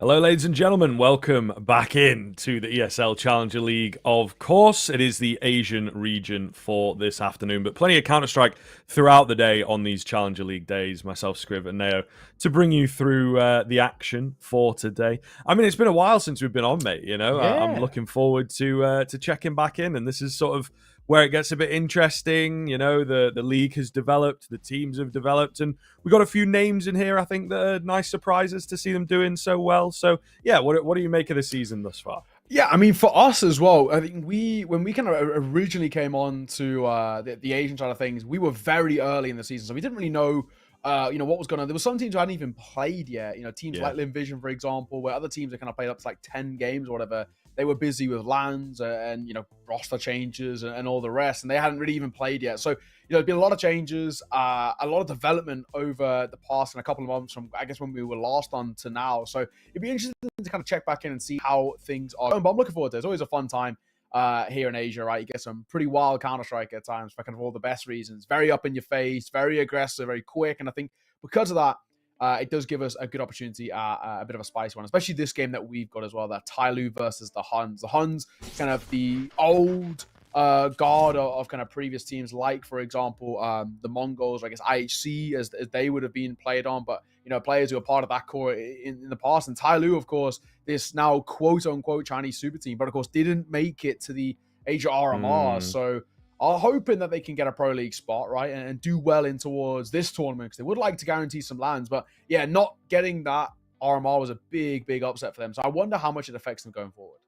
Hello, ladies and gentlemen. Welcome back in to the ESL Challenger League. Of course, it is the Asian region for this afternoon, but plenty of Counter-Strike throughout the day on these Challenger League days. Myself, Scriv, and Neo to bring you through the action for today. I mean, it's been a while since we've been on, mate. You know, I'm Yeah. looking forward to checking back in, and this is sort of where it gets a bit interesting. You know, the league has developed, the teams have developed, and we got a few names in here. I think that are nice surprises to see them doing so well. So yeah, what do you make of the season thus far? Yeah, I mean, for us as well, I think when we kind of originally came on to the Asian side of things, we were very early in the season, so we didn't really know, what was going on. There were some teams who hadn't even played yet. You know, teams Yeah. like Lim Vision, for example, where other teams have kind of played up to like 10 games or whatever. They were busy with lands and roster changes and all the rest, and they hadn't really even played yet. So there's been a lot of changes, a lot of development over the past and a couple of months from I guess when we were last on to now. So it'd be interesting to kind of check back in and see how things are going. But I'm looking forward to it. It's always a fun time here in Asia, right? You get some pretty wild Counter-Strike at times for kind of all the best reasons. Very up in your face, very aggressive, very quick. And I think because of that, it does give us a good opportunity, a bit of a spicy one, especially this game that we've got as well, that TYLOO versus the Huns. The Huns, kind of the old guard of kind of previous teams, like, for example, the Mongols, I guess IHC, as they would have been played on, but, players who are part of that core in the past. And TYLOO, of course, this now quote-unquote Chinese super team, but, of course, didn't make it to the Asia RMR. So are hoping that they can get a Pro League spot, right, and do well in towards this tournament, because they would like to guarantee some lands. But yeah, not getting that RMR was a big, big upset for them. So I wonder how much it affects them going forward.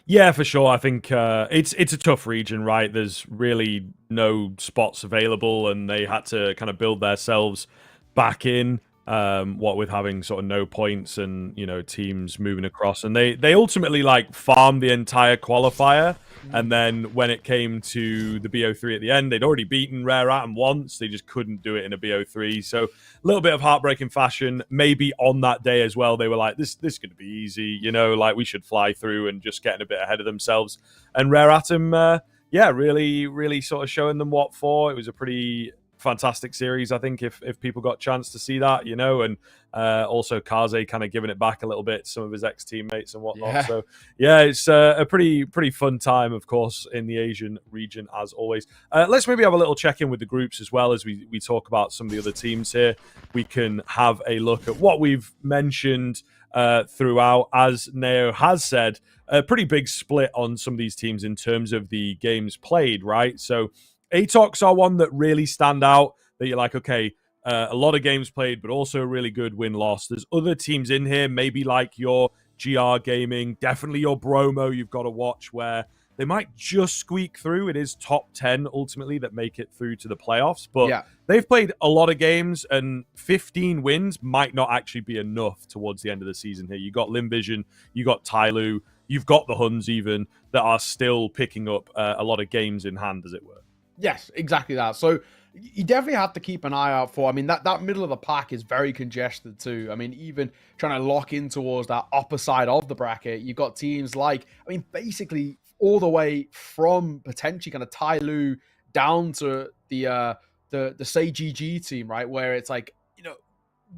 Yeah, for sure. I think it's a tough region, right? There's really no spots available, and they had to kind of build themselves back in. What with having sort of no points and teams moving across, and they ultimately like farmed the entire qualifier. And then when it came to the BO3 at the end, they'd already beaten Rare Atom once. They just couldn't do it in a BO3. So a little bit of heartbreaking fashion. Maybe on that day as well, they were like, this is going to be easy. Like we should fly through, and just getting a bit ahead of themselves. And Rare Atom, really, really sort of showing them what for. It was a pretty fantastic series, I think, if people got a chance to see that, and also Kaze kind of giving it back a little bit to some of his ex-teammates and whatnot. Yeah. So yeah, it's a pretty fun time, of course, in the Asian region, as always. Let's maybe have a little check-in with the groups as well as we talk about some of the other teams here. We can have a look at what we've mentioned throughout. As Neo has said, a pretty big split on some of these teams in terms of the games played, right? So Atox are one that really stand out, that you're like, okay, a lot of games played, but also a really good win-loss. There's other teams in here, maybe like your GR Gaming, definitely your Bromo you've got to watch, where they might just squeak through. It is top 10 ultimately that make it through to the playoffs, but Yeah. they've played a lot of games, and 15 wins might not actually be enough towards the end of the season here. You got Lim Vision, you got TYLOO, you've got the Huns even, that are still picking up a lot of games in hand, as it were. Yes, exactly that. So you definitely have to keep an eye out for. I mean, that middle of the pack is very congested too. I mean, even trying to lock in towards that upper side of the bracket, you've got teams like, I mean, basically all the way from potentially kind of TYLOO down to the Say GG team, right? Where it's like,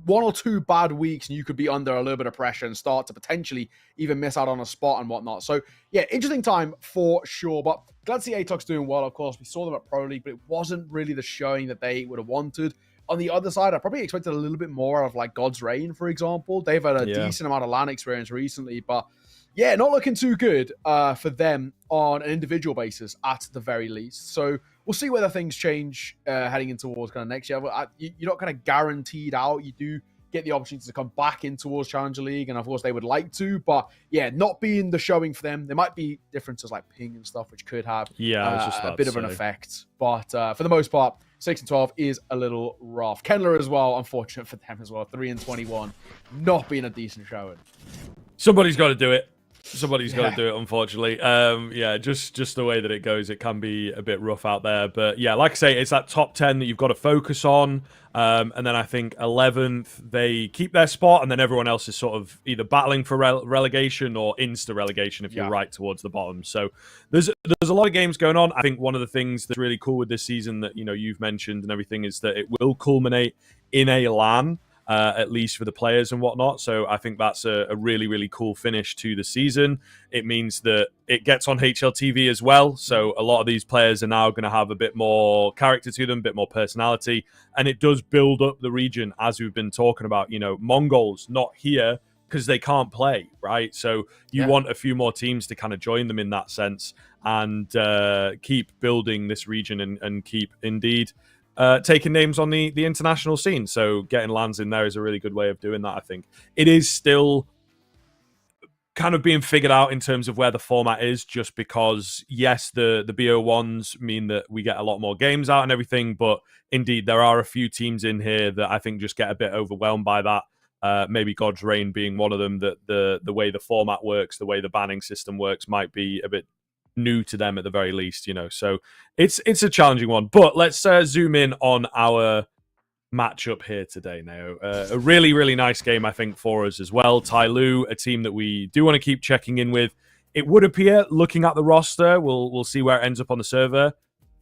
one or two bad weeks and you could be under a little bit of pressure and start to potentially even miss out on a spot and whatnot. So yeah, interesting time for sure. But glad to see Atox doing well. Of course, we saw them at Pro League, but it wasn't really the showing that they would have wanted. On the other side, I probably expected a little bit more of like God's Reign, for example. They've had a decent amount of LAN experience recently, but yeah, not looking too good for them on an individual basis at the very least. So we'll see whether things change heading in towards kind of next year. But you're not kind of guaranteed out. You do get the opportunity to come back in towards Challenger League, and of course they would like to. But yeah, not being the showing for them. There might be differences like ping and stuff, which could have a bit of an effect. But for the most part, 6-12 is a little rough. Kendler as well, unfortunate for them as well. 3-21, not being a decent showing. Somebody's got to do it. Somebody's got to do it, unfortunately. Just the way that it goes, it can be a bit rough out there. But yeah, like I say, it's that top 10 that you've got to focus on. And then I think 11th, they keep their spot, and then everyone else is sort of either battling for relegation or insta-relegation if you're right towards the bottom. So there's a lot of games going on. I think one of the things that's really cool with this season that you've mentioned and everything is that it will culminate in a LAN. at least for the players and whatnot. So I think that's a really, really cool finish to the season. It means that it gets on HLTV as well. So a lot of these players are now going to have a bit more character to them, a bit more personality. And it does build up the region, as we've been talking about. Mongols not here because they can't play, right? So you want a few more teams to kind of join them in that sense and keep building this region and keep indeed taking names on the international scene. So getting lands in there is a really good way of doing that, I think. It is still kind of being figured out in terms of where the format is, just because, yes, the BO1s mean that we get a lot more games out and everything, but indeed there are a few teams in here that I think just get a bit overwhelmed by that. Maybe God's Reign being one of them, that the way the format works, the way the banning system works might be a bit new to them at the very least, So it's a challenging one. But let's zoom in on our matchup here today, Nao. A really, really nice game, I think, for us as well. TYLOO, a team that we do want to keep checking in with. It would appear, looking at the roster, we'll see where it ends up on the server.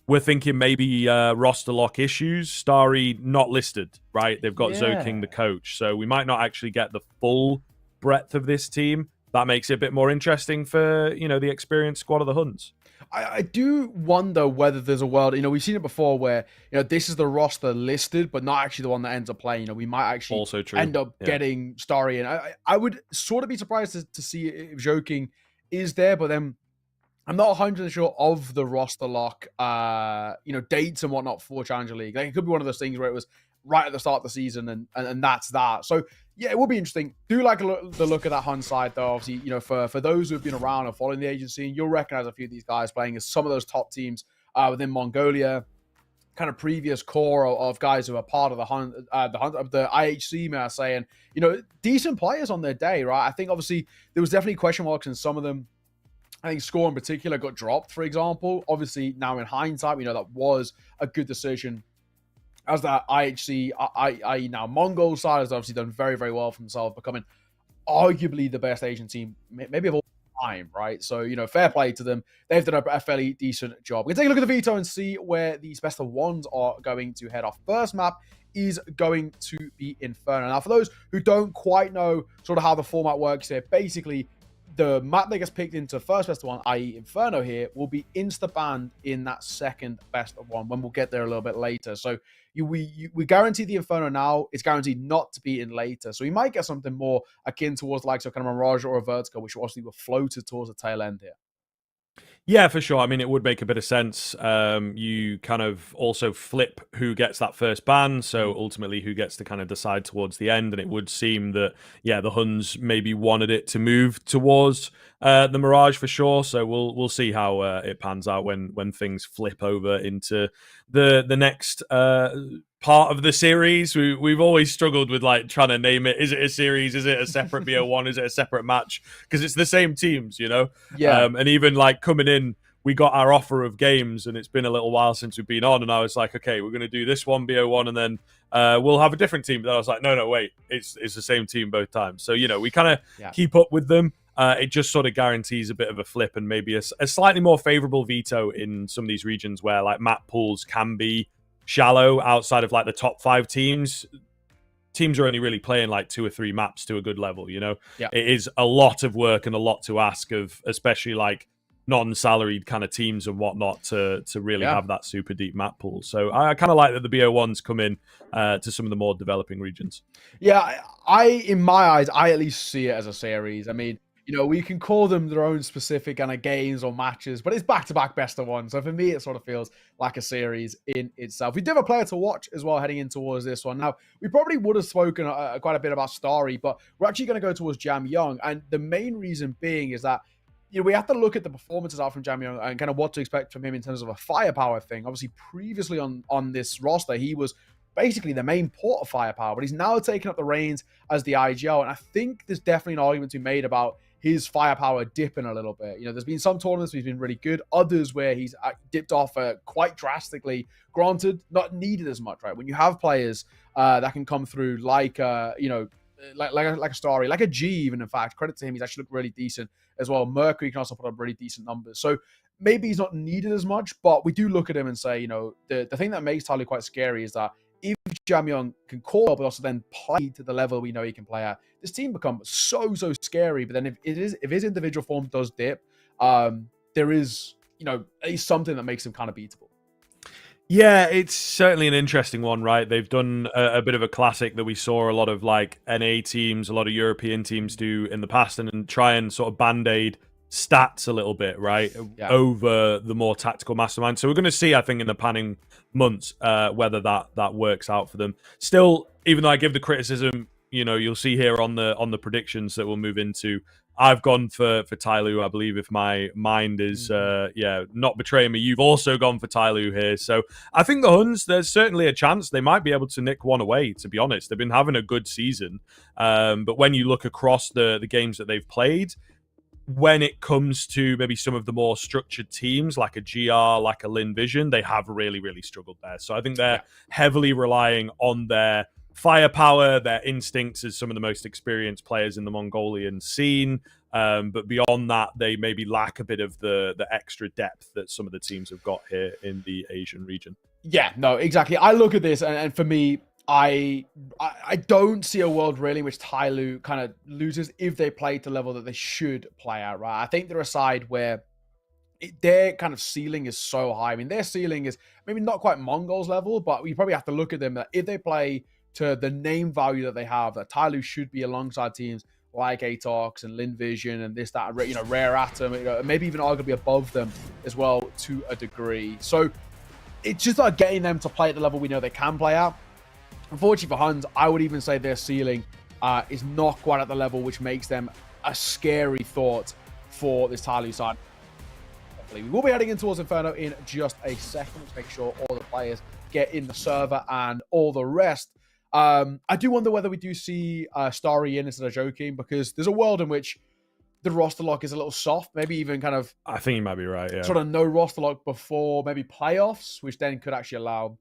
We're thinking maybe roster lock issues. Starry not listed, right? They've got Zoking, the coach. So we might not actually get the full breadth of this team. That makes it a bit more interesting for, the experienced squad of the Huns. I do wonder whether there's a world, we've seen it before where, this is the roster listed, but not actually the one that ends up playing. We might actually also true. end up getting Starry in. I would sort of be surprised to see if Zoking is there, but then I'm not 100% sure of the roster lock, dates and whatnot for Challenger League. Like, it could be one of those things where it was right at the start of the season and that's that. So, yeah, it will be interesting. Do like the look of that Hun side, though. Obviously, for those who've been around and following the agency, you'll recognize a few of these guys playing as some of those top teams within Mongolia, kind of previous core of guys who are part of the IHC, may I say, and, decent players on their day, right? I think, obviously, there was definitely question marks in some of them. I think Score in particular got dropped, for example. Obviously, now in hindsight, we know that was a good decision. As that IHC, i.e. now Mongol side, has obviously done very, very well for themselves, becoming arguably the best Asian team, maybe of all time, right? So, fair play to them. They've done a fairly decent job. We can take a look at the veto and see where these best of ones are going to head off. First map is going to be Inferno. Now, for those who don't quite know sort of how the format works here, basically, the map that gets picked into first best of one, i.e. Inferno here, will be insta-banned in that second best of one when we'll get there a little bit later. So we guarantee the Inferno now. It's guaranteed not to be in later. So we might get something more akin towards the likes of kind of Mirage or a Vertigo, which obviously were floated towards the tail end here. Yeah, for sure. I mean, it would make a bit of sense. You kind of also flip who gets that first ban, so ultimately who gets to kind of decide towards the end. And it would seem that, the Huns maybe wanted it to move towards the Mirage for sure. So we'll see how it pans out when things flip over into the next part of the series. We've always struggled with like trying to name it. Is it a series? Is it a separate BO1? Is it a separate match? Because it's the same teams, Yeah. And even like coming in, we got our offer of games, and it's been a little while since we've been on. And I was like, okay, we're going to do this one BO1, and then we'll have a different team. But then I was like, no, wait, it's the same team both times. So we kind of keep up with them. It just sort of guarantees a bit of a flip and maybe a slightly more favorable veto in some of these regions where like map pools can be shallow outside of like the top 5 teams. Teams are only really playing like 2 or 3 maps to a good level, It is a lot of work and a lot to ask of, especially like non-salaried kind of teams and whatnot, to really have that super deep map pool. So I kind of like that the BO1s come in to some of the more developing regions. Yeah, in my eyes, I at least see it as a series. I mean, we can call them their own specific kind of games or matches, but it's back-to-back best of one. So for me, it sort of feels like a series in itself. We do have a player to watch as well heading in towards this one. Now, we probably would have spoken quite a bit about Starry, but we're actually going to go towards Jam Young. And the main reason being is that we have to look at the performances out from Jam Young and kind of what to expect from him in terms of a firepower thing. Obviously, previously on this roster, he was basically the main port of firepower, but he's now taken up the reins as the IGL. And I think there's definitely an argument to be made about his firepower dipping a little bit. There's been some tournaments where he's been really good, others where he's dipped off quite drastically. Granted, not needed as much, right? When you have players that can come through like a Starry, like a G even, in fact, credit to him, he's actually looked really decent as well. Mercury can also put up really decent numbers. So maybe he's not needed as much, but we do look at him and say, the thing that makes TYLOO quite scary is that if Jamyong can call, but also then play to the level we know he can play at, this team becomes so scary. But then if his individual form does dip, there is, at least something that makes him kind of beatable. Yeah, it's certainly an interesting one, right? They've done a bit of a classic that we saw a lot of like NA teams, a lot of European teams do in the past, and try and sort of band-aid stats a little bit, right, over the more tactical mastermind. So we're going to see, I think, in the panning months, whether that works out for them. Still, even though I give the criticism, you'll see here on the predictions that we'll move into, I've gone for TYLOO, I believe, if my mind is not betraying me. You've also gone for TYLOO here. So I think the Huns, there's certainly a chance they might be able to nick one away, to be honest. They've been having a good season. But when you look across the games that they've played, when it comes to maybe some of the more structured teams, like a GR, like a Lin Vision, they have really, really struggled there. So I think they're heavily relying on their firepower, their instincts as some of the most experienced players in the Mongolian scene. But beyond that, they maybe lack a bit of the extra depth that some of the teams have got here in the Asian region. Yeah, no, exactly. I look at this, and for me, I don't see a world really in which TYLOO kind of loses if they play to the level that they should play at, right? I think they're a side where their kind of ceiling is so high. I mean, their ceiling is maybe not quite Mongols level, but we probably have to look at them that if they play to the name value that they have, that TYLOO should be alongside teams like Atox and Lin Vision and this, that, Rare Atom, maybe even arguably above them as well to a degree. So it's just like getting them to play at the level we know they can play at. Unfortunately for Huns, I would even say their ceiling is not quite at the level which makes them a scary thought for this TYLOO side. We will be heading in towards Inferno in just a second. Let's make sure all the players get in the server and all the rest. I do wonder whether we do see Starry in instead of Joking, because there's a world in which the roster lock is a little soft, maybe even kind of... I think you might be right, yeah. Sort of no roster lock before maybe playoffs, which then could actually allow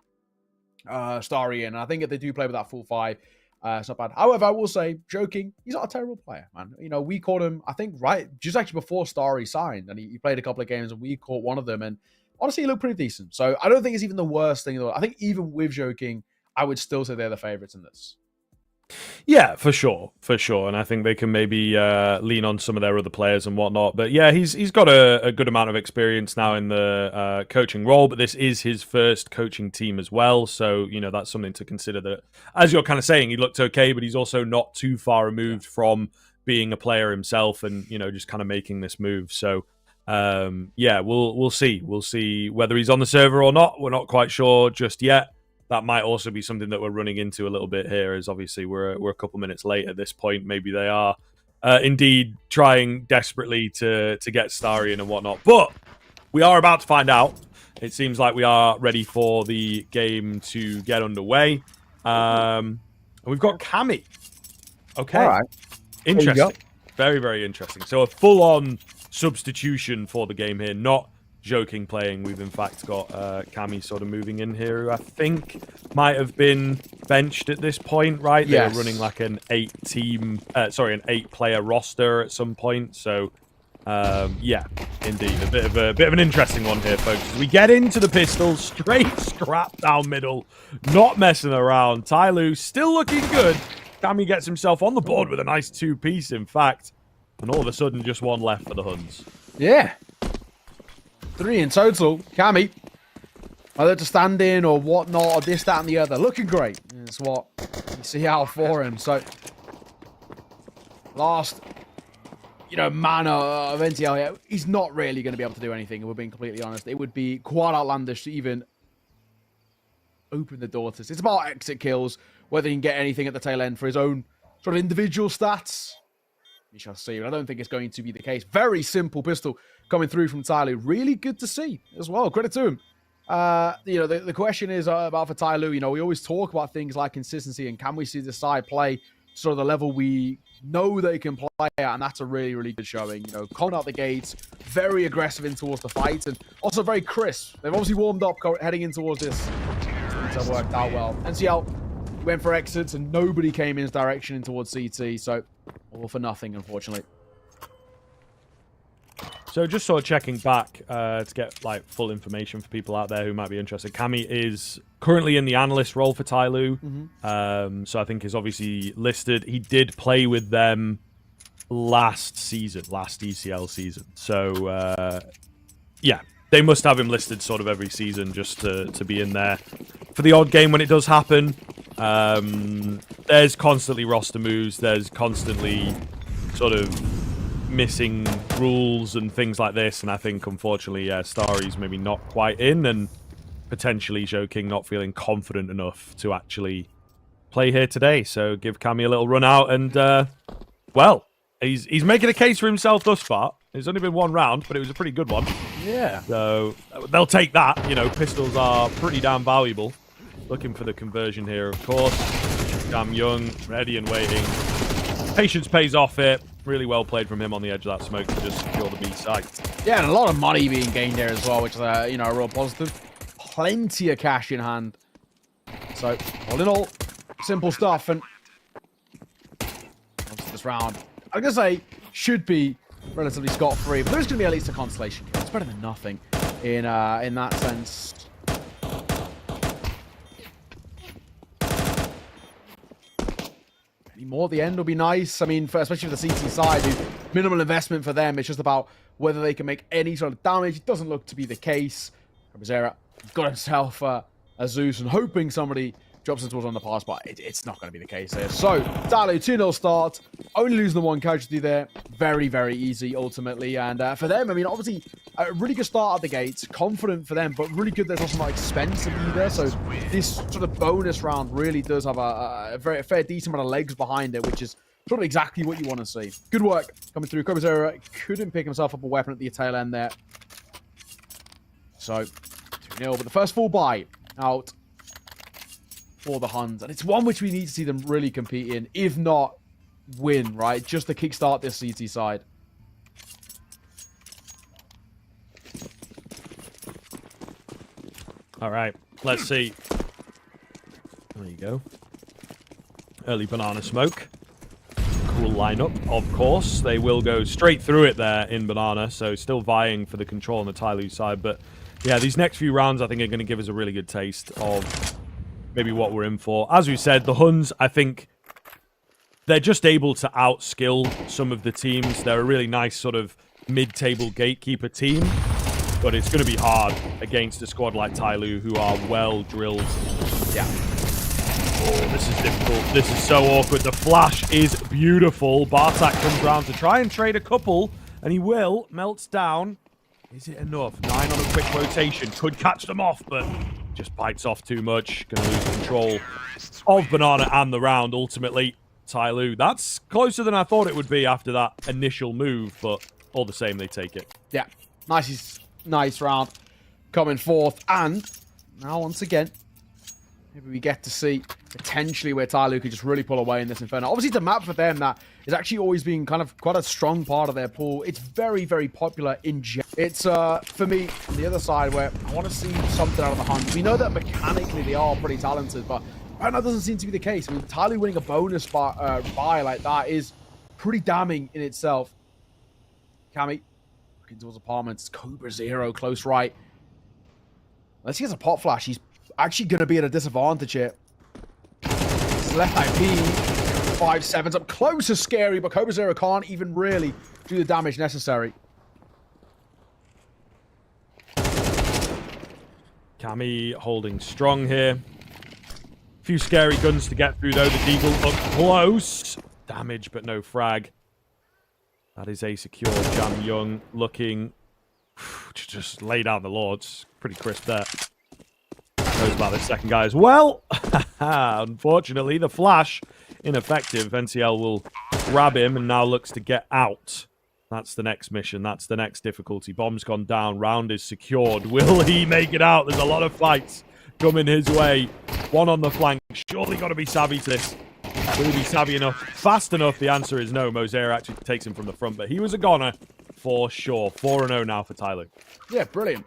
Starry in. And I think if they do play with that full five, it's not bad. However, I will say, Joking, he's not a terrible player, man. We caught him, I think, right, just actually before Starry signed, and he played a couple of games, and we caught one of them, and honestly, he looked pretty decent. So I don't think it's even the worst thing in the world. I think even with Joking, I would still say they're the favorites in this. Yeah, for sure. And I think they can maybe lean on some of their other players and whatnot. But yeah, he's got a good amount of experience now in the coaching role, but this is his first coaching team as well. So, that's something to consider, that, as you're kind of saying, he looked okay, but he's also not too far removed from being a player himself and, just kind of making this move. So, we'll see. We'll see whether he's on the server or not. We're not quite sure just yet. That might also be something that we're running into a little bit here, as obviously we're a couple minutes late at this point. Maybe they are indeed trying desperately to get Starry in and whatnot. But we are about to find out. It seems like we are ready for the game to get underway. And we've got Cammy. Okay. All right. Interesting. Very, very interesting. So a full-on substitution for the game here, not Joking playing. We've in fact got Cammy sort of moving in here, who I think might have been benched at this point, right? Yes. They were running like an 8-player roster at some point. So yeah, indeed, a bit of an interesting one here, folks. As we get into the pistols, straight scrap down middle, not messing around. TYLOO still looking good. Cammy gets himself on the board with a nice 2-piece, in fact, and all of a sudden just one left for the Huns. Yeah. 3 in total. Cammy, whether to stand in or whatnot, or this, that, and the other. Looking great. That's what you see out for him. So, last, man of NTL, he's not really going to be able to do anything, if we're being completely honest. It would be quite outlandish to even open the door to this. It's about exit kills, whether he can get anything at the tail end for his own sort of individual stats. We shall see. I don't think it's going to be the case. Very simple pistol coming through from TYLOO. Really good to see as well. Credit to him. The question is about for TYLOO. We always talk about things like consistency and can we see the side play sort of the level we know they can play at, and that's a really, really good showing. Coming out the gates, very aggressive in towards the fight, and also very crisp. They've obviously warmed up heading in towards this. It's worked out well. NCL went for exits and nobody came in his direction in towards CT, so all for nothing, unfortunately. So just sort of checking back to get like full information for people out there who might be interested. Cammy is currently in the analyst role for TYLOO. So I think is obviously listed. He did play with them last ECL season. So yeah, they must have him listed sort of every season just to be in there for the odd game when it does happen. There's constantly roster moves. There's constantly sort of missing rules and things like this, and I think unfortunately Starry's maybe not quite in, and potentially Joe King not feeling confident enough to actually play here today. So give Cammy a little run out, and well, he's making a case for himself thus far. It's only been one round, but it was a pretty good one. Yeah. So they'll take that. You know, pistols are pretty damn valuable. Looking for the conversion here, of course. Jam Young, ready and waiting. Patience pays off here. Really well played from him on the edge of that smoke to just secure the B site. Yeah, and a lot of money being gained there as well, which is, you know, a real positive. Plenty of cash in hand. So, all in all, simple stuff. And this round, I'm going to say, should be relatively scot-free, but there's going to be at least a consolation kill. It's better than nothing in that sense. More at the end will be nice. I mean, especially for the CT side, minimal investment for them. It's just about whether they can make any sort of damage. It doesn't look to be the case. Cabezera got himself a Zeus and hoping somebody drops into us on the pass, but it's not going to be the case here. So, TYLOO 2-0 start. Only losing the one casualty there. Very, very easy, ultimately. And for them, I mean, obviously, a really good start at the gates. Confident for them, but really good. There's also not expensive either. So, this sort of bonus round really does have a fair decent amount of legs behind it, which is sort of exactly what you want to see. Good work coming through. Cabezera couldn't pick himself up a weapon at the tail end there. So, 2-0. But the first full buy out for the Huns, and it's one which we need to see them really compete in, if not win, right? Just to kickstart this CT side. All right, let's see. There you go. Early banana smoke. Cool lineup, of course. They will go straight through it there in banana, so still vying for the control on the TYLOO side. But yeah, these next few rounds I think are going to give us a really good taste of maybe what we're in for. As we said, the Huns, I think they're just able to outskill some of the teams. They're a really nice sort of mid-table gatekeeper team, but it's going to be hard against a squad like TYLOO who are well drilled. Yeah. Oh, this is difficult. This is so awkward. The flash is beautiful. Bartak comes round to try and trade a couple, and he will. Melts down. Is it enough? 9 on a quick rotation. Could catch them off, but just bites off too much. Going to lose control of banana and the round, ultimately. TYLOO. That's closer than I thought it would be after that initial move, but all the same, they take it. Yeah. Nice round coming forth. And now, once again, maybe we get to see potentially where TYLOO could just really pull away in this Inferno. Obviously, it's a map for them that is actually always been kind of quite a strong part of their pool. It's very, very popular in general. It's, for me, on the other side where I want to see something out of the Huns. We know that mechanically they are pretty talented, but right now doesn't seem to be the case. I mean, TYLOO winning a bonus buy like that is pretty damning in itself. Cammy looking towards apartments. Cobra Zero close right. Unless he has a pot flash, he's actually going to be at a disadvantage here. This is left IP. 5-7's up close is scary, but Cobra Zero can't even really do the damage necessary. Cammy holding strong here. Few scary guns to get through, though. The Deagle up close. Damage, but no frag. That is a secure Jam Young looking to just lay down the Lords. Pretty crisp there. Knows about this second guy as well. Unfortunately, the flash ineffective. NCL will grab him and now looks to get out. That's the next mission. That's the next difficulty. Bomb's gone down. Round is secured. Will he make it out? There's a lot of fights coming his way. One on the flank. Surely got to be savvy to this. Will he be savvy enough? Fast enough? The answer is no. Mosera actually takes him from the front, but he was a goner for sure. 4-0 now for TYLOO. Yeah, brilliant.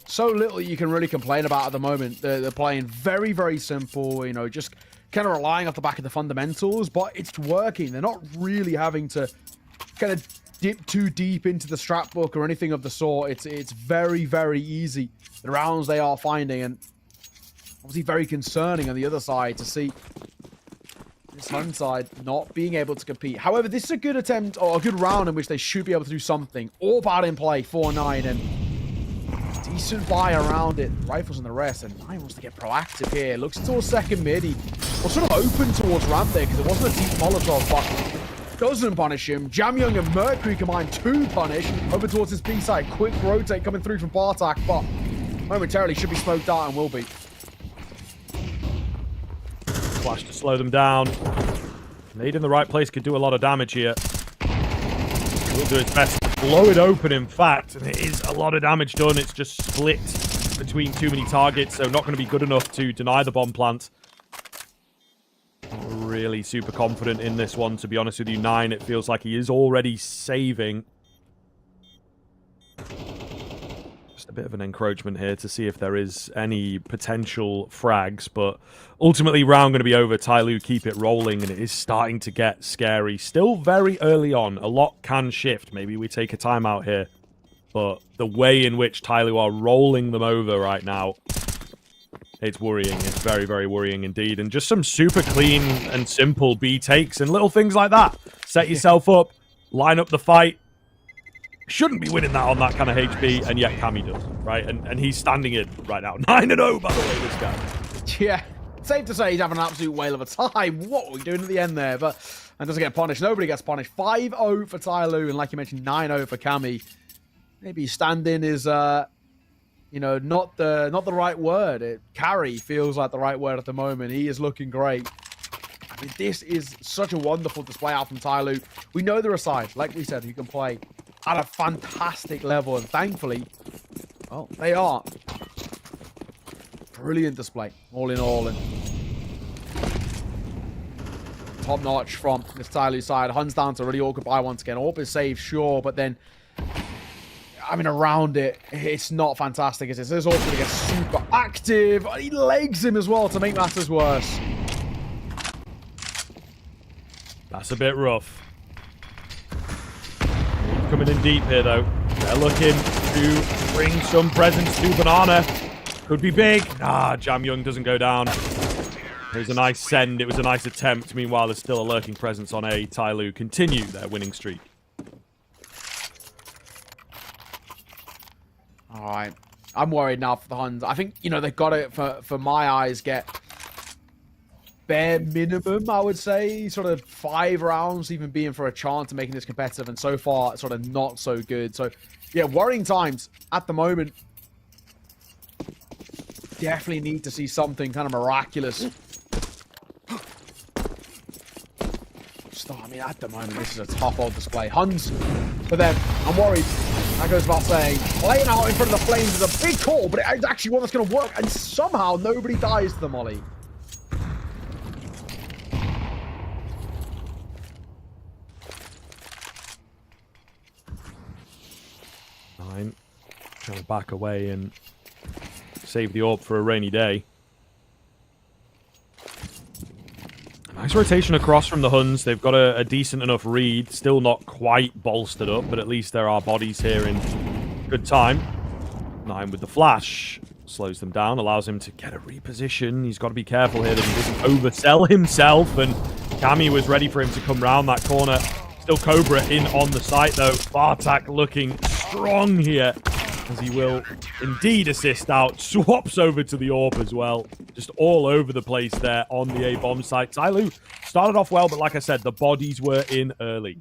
So little you can really complain about at the moment. They're playing very, very simple, you know, just kind of relying off the back of the fundamentals, but it's working. They're not really having to kind of dip too deep into the strat book or anything of the sort. It's very, very easy. The rounds they are finding, and obviously very concerning on the other side to see this Hun side not being able to compete. However, this is a good attempt, or a good round in which they should be able to do something. All bad in play, 4-9, and decent buy around it. Rifles and the rest, and Nine wants to get proactive here. Looks towards second mid. He was sort of open towards ramp there because it wasn't a deep Molotov, but doesn't punish him. Jamyoung and Mercury combine to punish. Over towards his B side. Quick rotate coming through from Bartak, but momentarily should be smoked out and will be. Flash to slow them down. Nade in the right place could do a lot of damage here. Will do its best to blow it open, in fact, and it is a lot of damage done. It's just split between too many targets, so not going to be good enough to deny the bomb plant. Not really super confident in this one, to be honest with you. Nine, it feels like he is already saving. Just a bit of an encroachment here to see if there is any potential frags, but ultimately round going to be over. TYLOO keep it rolling, and it is starting to get scary. Still very early on. A lot can shift. Maybe we take a timeout here, but the way in which TYLOO are rolling them over right now, it's worrying. It's very, very worrying indeed. And just some super clean and simple B takes and little things like that. Set yourself up, line up the fight. Shouldn't be winning that on that kind of HP, and yet Cammy does, right? And he's standing in right now. 9-0, by the way, this guy. Yeah, safe to say he's having an absolute whale of a time. What are we doing at the end there? But and doesn't get punished. Nobody gets punished. 5-0 for TYLOO, and like you mentioned, 9-0 for Cammy. Maybe standing is, you know, not the right word. Carry feels like the right word at the moment. He is looking great. I mean, this is such a wonderful display out from TYLOO. We know they're a side, like we said, who can play at a fantastic level, and thankfully, well, they are. Brilliant display, all in all, and top notch from this TYLOO side. Huns down to really awkward buy once again. AWP is saved, sure, but then, I mean, around it, it's not fantastic. It's also going to get super active. He legs him as well to make matters worse. That's a bit rough. Coming in deep here, though. They're looking to bring some presence to Banana. Could be big. Ah, Jamyoung doesn't go down. There's a nice send. It was a nice attempt. Meanwhile, there's still a lurking presence on A. TYLOO continue their winning streak. All right. I'm worried now for the Huns. I think, you know, they've got to, for my eyes, get bare minimum, I would say, sort of 5 rounds, even being for a chance of making this competitive, and so far, sort of not so good. So, yeah, worrying times at the moment. Definitely need to see something kind of miraculous. I mean, at the moment, this is a tough old display. Huns, but then, I'm worried. That goes without saying. Playing out in front of the flames is a big call, but it's actually one that's going to work, and somehow nobody dies to the molly. Nine. Trying to back away and save the AWP for a rainy day. Nice rotation across from the Huns. They've got a decent enough read. Still not quite bolstered up, but at least there are bodies here in good time. Nine with the flash. Slows them down, allows him to get a reposition. He's got to be careful here that he doesn't oversell himself, and Cammy was ready for him to come round that corner. Still Cobra in on the site, though. Bartak looking strong here, as he will indeed assist out. Swaps over to the AWP as well. Just all over the place there on the A-bomb site. TYLOO started off well, but like I said, the bodies were in early.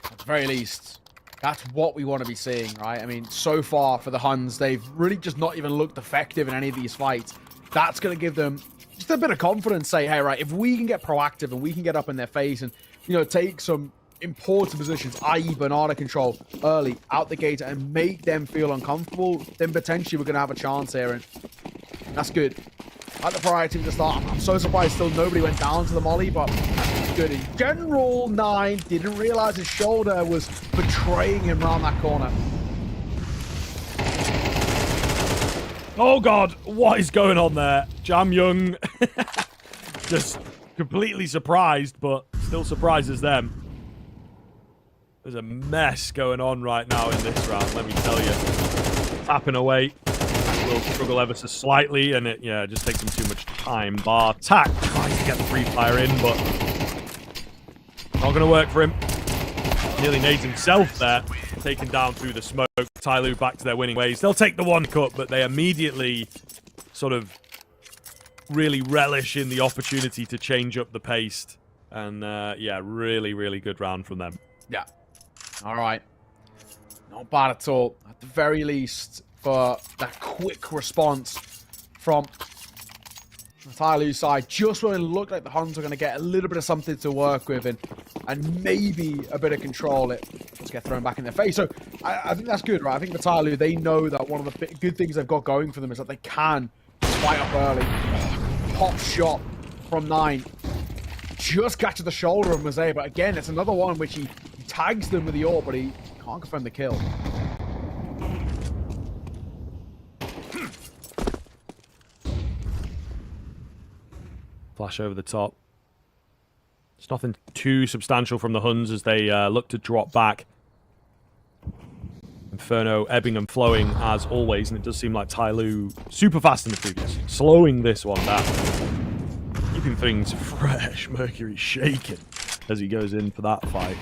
At the very least, that's what we want to be seeing, right? I mean, so far for the Huns, they've really just not even looked effective in any of these fights. That's going to give them just a bit of confidence. Say, hey, right, if we can get proactive and we can get up in their face and, you know, take some important positions, i.e. banana control early out the gate and make them feel uncomfortable, then potentially we're going to have a chance here, and that's good. At the priority to start, I'm so surprised still nobody went down to the molly, but that's good. In general, Nine didn't realize his shoulder was betraying him around that corner. Oh god, what is going on there? Jamyoung just completely surprised, but still surprises them. There's a mess going on right now in this round, let me tell you. Tapping away. Will struggle ever so slightly, and it, yeah, just takes him too much time. Bartak tries to get the free fire in, but not going to work for him. Nearly nades himself there, taken down through the smoke. TYLOO back to their winning ways. They'll take the one cut, but they immediately sort of really relish in the opportunity to change up the pace. And yeah, really, really good round from them. Yeah. All right. Not bad at all. At the very least, for that quick response from the TYLOO side, just when it looked like the Huns were going to get a little bit of something to work with and maybe a bit of control, it just get thrown back in their face. So I think that's good, right? I think the TYLOO, they know that one of the good things they've got going for them is that they can fight up early. Pop shot from 9. Just catches the shoulder of Mosaic, but again, it's another one which he tags them with the AWP, but he can't confirm the kill. Flash over the top. It's nothing too substantial from the Huns as they look to drop back. Inferno ebbing and flowing as always, and it does seem like TYLOO super fast in the previous. Slowing this one down. Keeping things fresh. Mercury shaking as he goes in for that fight.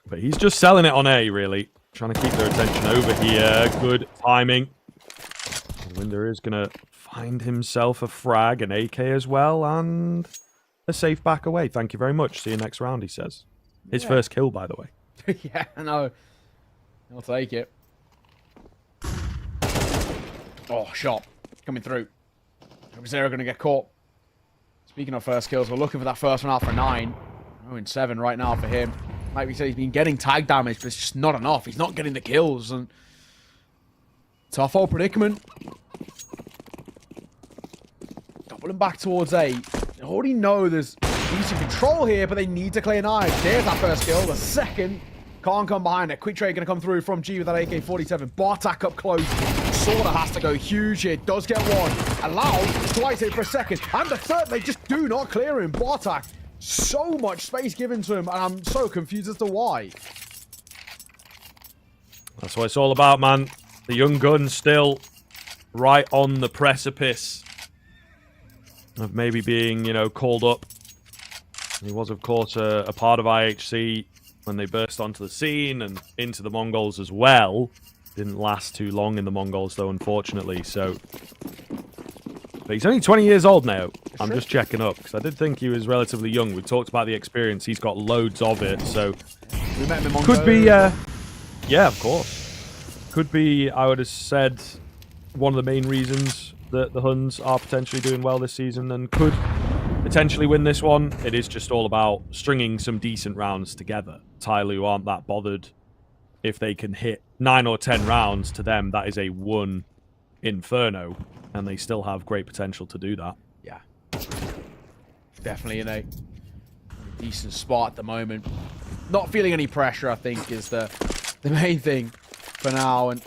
But he's just selling it on A, really. Trying to keep their attention over here. Good timing. Winder is going to find himself a frag, an AK as well, and a safe back away. Thank you very much. See you next round, he says. His first kill, by the way. Yeah, I know. I'll take it. Oh, shot. Coming through. Is Zero going to get caught? Speaking of first kills, we're looking for that first one out for 9. 0-7 right now for him. Like we said, he's been getting tag damage, but it's just not enough. He's not getting the kills. And tough old predicament. Doubling back towards A. They already know there's easy control here, but they need to clear 9. There's that first kill. The second can't come behind it. Quick trade going to come through from G with that AK-47. Bartak up close. Sorta has to go huge here. Does get one. Allowed to isolate for a second. And the third, they just do not clear him. Bartak, so much space given to him, and I'm so confused as to why. That's what it's all about, man. The young gun still right on the precipice of maybe being, you know, called up. He was, of course, a part of IHC when they burst onto the scene and into the Mongols as well. Didn't last too long in the Mongols, though, unfortunately. So, but he's only 20 years old now. I'm just checking up because I did think he was relatively young. We talked about the experience. He's got loads of it. So, We met him in Mongo. could be, yeah, of course. Could be, I would have said, one of the main reasons that the Huns are potentially doing well this season and could potentially win this one. It is just all about stringing some decent rounds together. TYLOO aren't that bothered if they can hit 9 or 10 rounds. To them, that is a 1 Inferno, and they still have great potential to do that. Yeah. Definitely in a decent spot at the moment. Not feeling any pressure, I think, is the main thing for now. And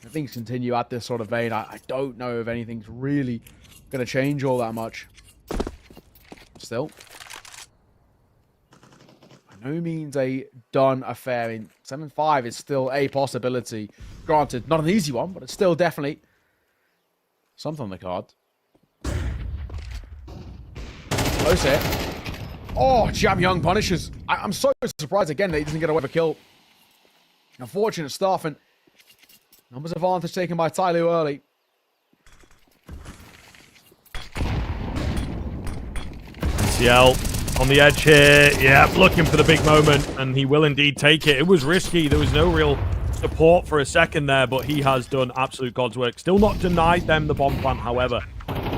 if things continue at this sort of vein, I don't know if anything's really going to change all that much. Still, by no means a done affair. In 7-5 is still a possibility. Granted, not an easy one, but it's still definitely something on the card. Close hit. Oh, Jam Young punishes. I'm so surprised again that he doesn't get away with a kill. Unfortunate stuff, and numbers advantage taken by TYLOO early. CL on the edge here. Yeah, looking for the big moment, and he will indeed take it. It was risky. There was no real support for a second there, but he has done absolute God's work. Still not denied them the bomb plant, however.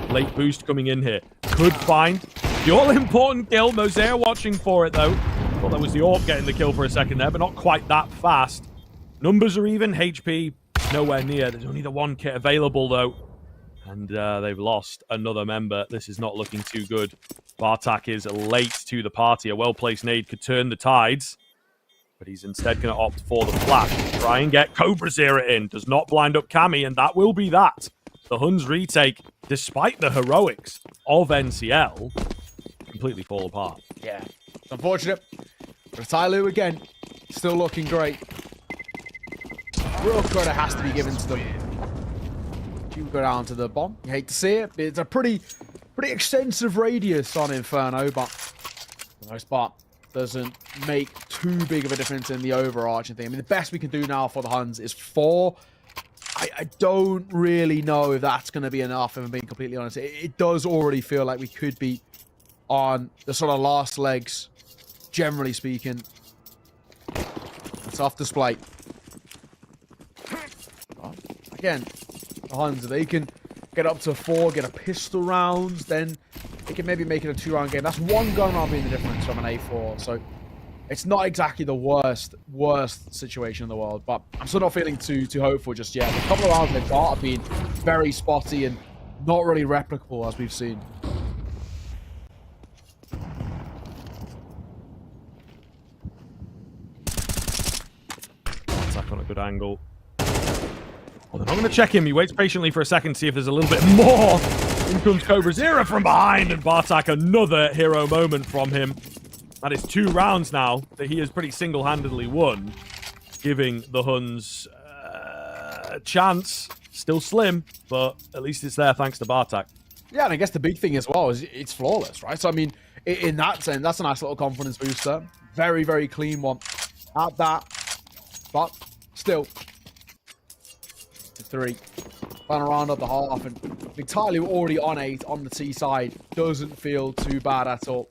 Late boost coming in here. Could find the all-important kill. Mosaic watching for it, though. Thought that was the AWP getting the kill for a second there, but not quite that fast. Numbers are even. HP nowhere near. There's only the one kit available, though. And they've lost another member. This is not looking too good. Bartak is late to the party. A well-placed nade could turn the tides. But he's instead going to opt for the flash. Try and get Cobra Zero in. Does not blind up Cammy, and that will be that. The Huns retake, despite the heroics of NCL, completely fall apart. Yeah, it's unfortunate. But TYLOO again, still looking great. Real credit has to be given to them. You go down to the bomb. You hate to see it. It's a pretty extensive radius on Inferno, but for the most part, doesn't make too big of a difference in the overarching thing. I mean, the best we can do now for the Huns is 4. I don't really know if that's going to be enough, if I'm being completely honest. It does already feel like we could be on the sort of last legs, generally speaking. It's off display. Well, again, the Huns, they can get up to 4, get a pistol rounds, then they can maybe make it a 2-round game. That's 1 gun round being the difference from an A4, so it's not exactly the worst situation in the world, but I'm still not feeling too hopeful just yet. The couple of rounds they've got have been very spotty and not really replicable, as we've seen. Attack on a good angle. Well, they're not going to check him. He waits patiently for a second to see if there's a little bit more. In comes Cobra Zero from behind, and Bartak, another hero moment from him. That is 2 rounds now that he has pretty single-handedly won, giving the Huns a chance. Still slim, but at least it's there thanks to Bartak. Yeah, and I guess the big thing as well is it's flawless, right? So, I mean, in that sense, that's a nice little confidence booster. Very, very clean one at that. But still, 3. Final round of the half, and TYLOO already on 8 on the T side. Doesn't feel too bad at all.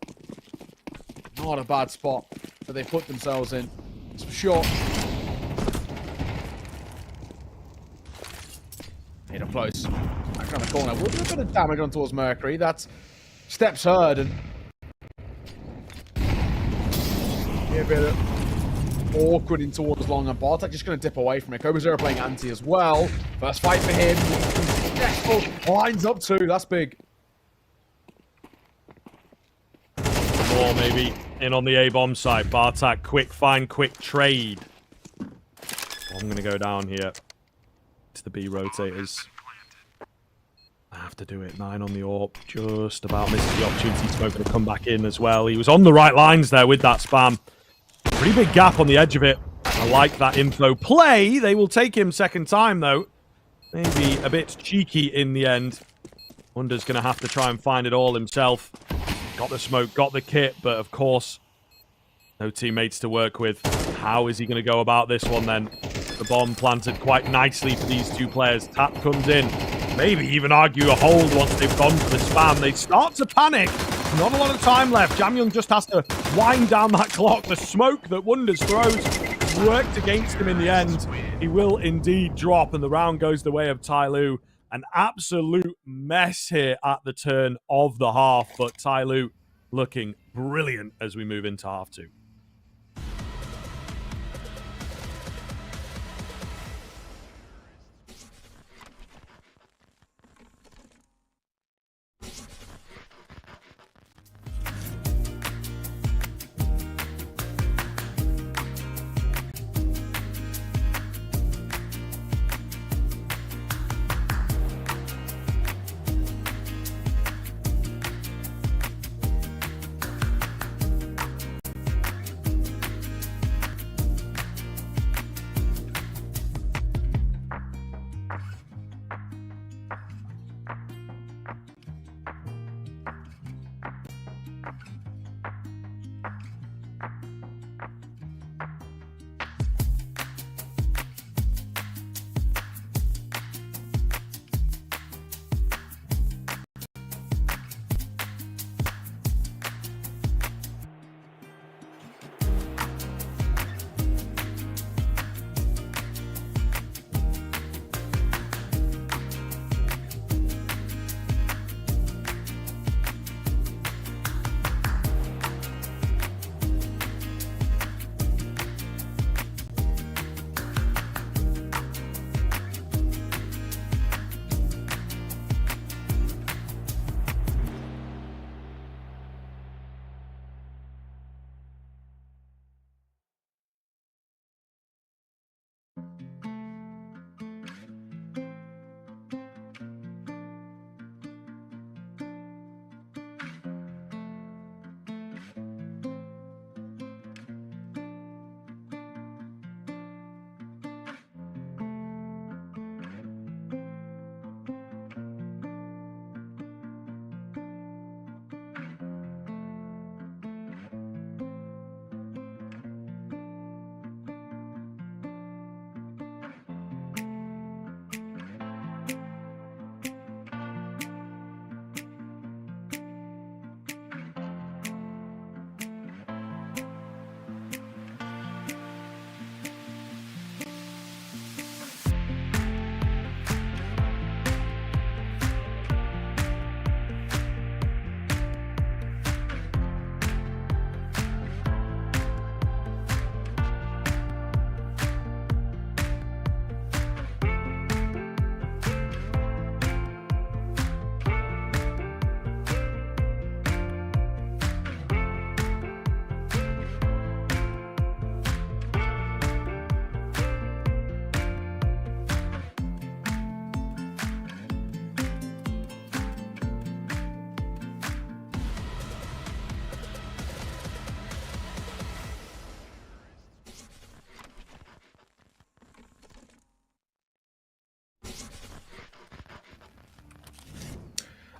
Not a bad spot that they put themselves in. It's for sure. Hit up close. Back around the corner. With a bit of damage on towards Mercury. That's steps heard, and a bit of awkward in towards long, and Bartek just going to dip away from it. Cobra Zero playing anti as well. First fight for him. Successful. Lines up 2. That's big. More maybe in on the A-bomb side. Bartak, quick find, quick trade. I'm going to go down here to the B rotators. I have to do it. 9 on the AWP. Just about misses the opportunity. Smoke to come back in as well. He was on the right lines there with that spam. Pretty big gap on the edge of it. I like that info play. They will take him second time, though. Maybe a bit cheeky in the end. Wonder's going to have to try and find it all himself. Got the smoke, got the kit, but of course, no teammates to work with. How is he going to go about this one then? The bomb planted quite nicely for these 2 players. Tap comes in. Maybe even argue a hold once they've gone for the spam. They start to panic. Not a lot of time left. Jamyoung just has to wind down that clock. The smoke that Wonders throws worked against him in the end. He will indeed drop, and the round goes the way of TYLOO. An absolute mess here at the turn of the half, but TYLOO looking brilliant as we move into half 2.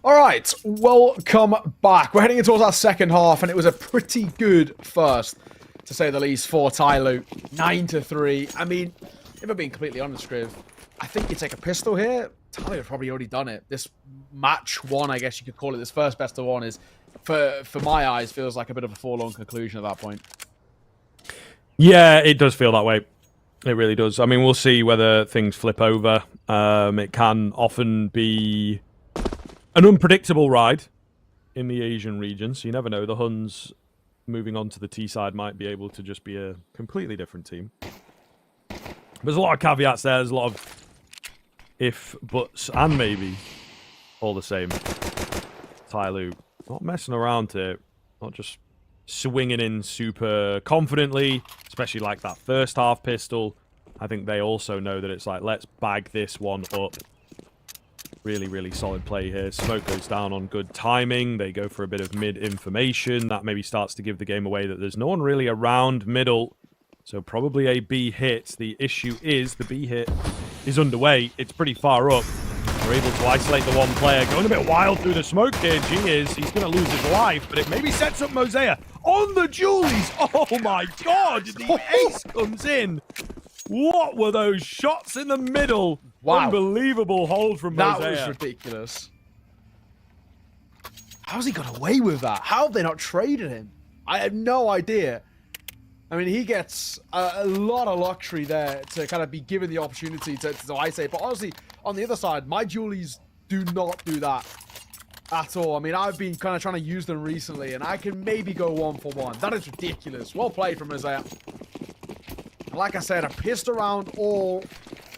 All right, welcome back. We're heading towards our second half, and it was a pretty good first, to say the least, for TYLOO. 9-3. I mean, if I'm being completely honest, Griv, I think you take a pistol here. TYLOO have probably already done it. This match one, I guess you could call it, this first best of one is, for my eyes, feels like a bit of a forlorn conclusion at that point. Yeah, it does feel that way. It really does. I mean, we'll see whether things flip over. It can often be an unpredictable ride in the Asian region, so you never know. The Huns moving on to the T side might be able to just be a completely different team. There's a lot of caveats there. There's a lot of if, buts, and maybe all the same. TYLOO not messing around here, not just swinging in super confidently, especially like that first half pistol. I think they also know that it's like, let's bag this one up. Really, really solid play here. Smoke goes down on good timing. They go for a bit of mid information. That maybe starts to give the game away that there's no one really around middle. So probably a B hit. The issue is the B hit is underway. It's pretty far up. They're able to isolate the one player. Going a bit wild through the smoke here. He's going to lose his life, but it maybe sets up Mosea on the Julies. Oh my god, the ace comes in. What were those shots in the middle? Wow. Unbelievable hold from Mosea. That was ridiculous. How's he got away with that? How have they not traded him? I have no idea. I mean, he gets a lot of luxury there to kind of be given the opportunity to isolate. But honestly, on the other side, my Julies do not do that at all. I mean, I've been kind of trying to use them recently, and I can maybe go 1-for-1. That is ridiculous. Well played from Mosea. Like I said, a pistol round all,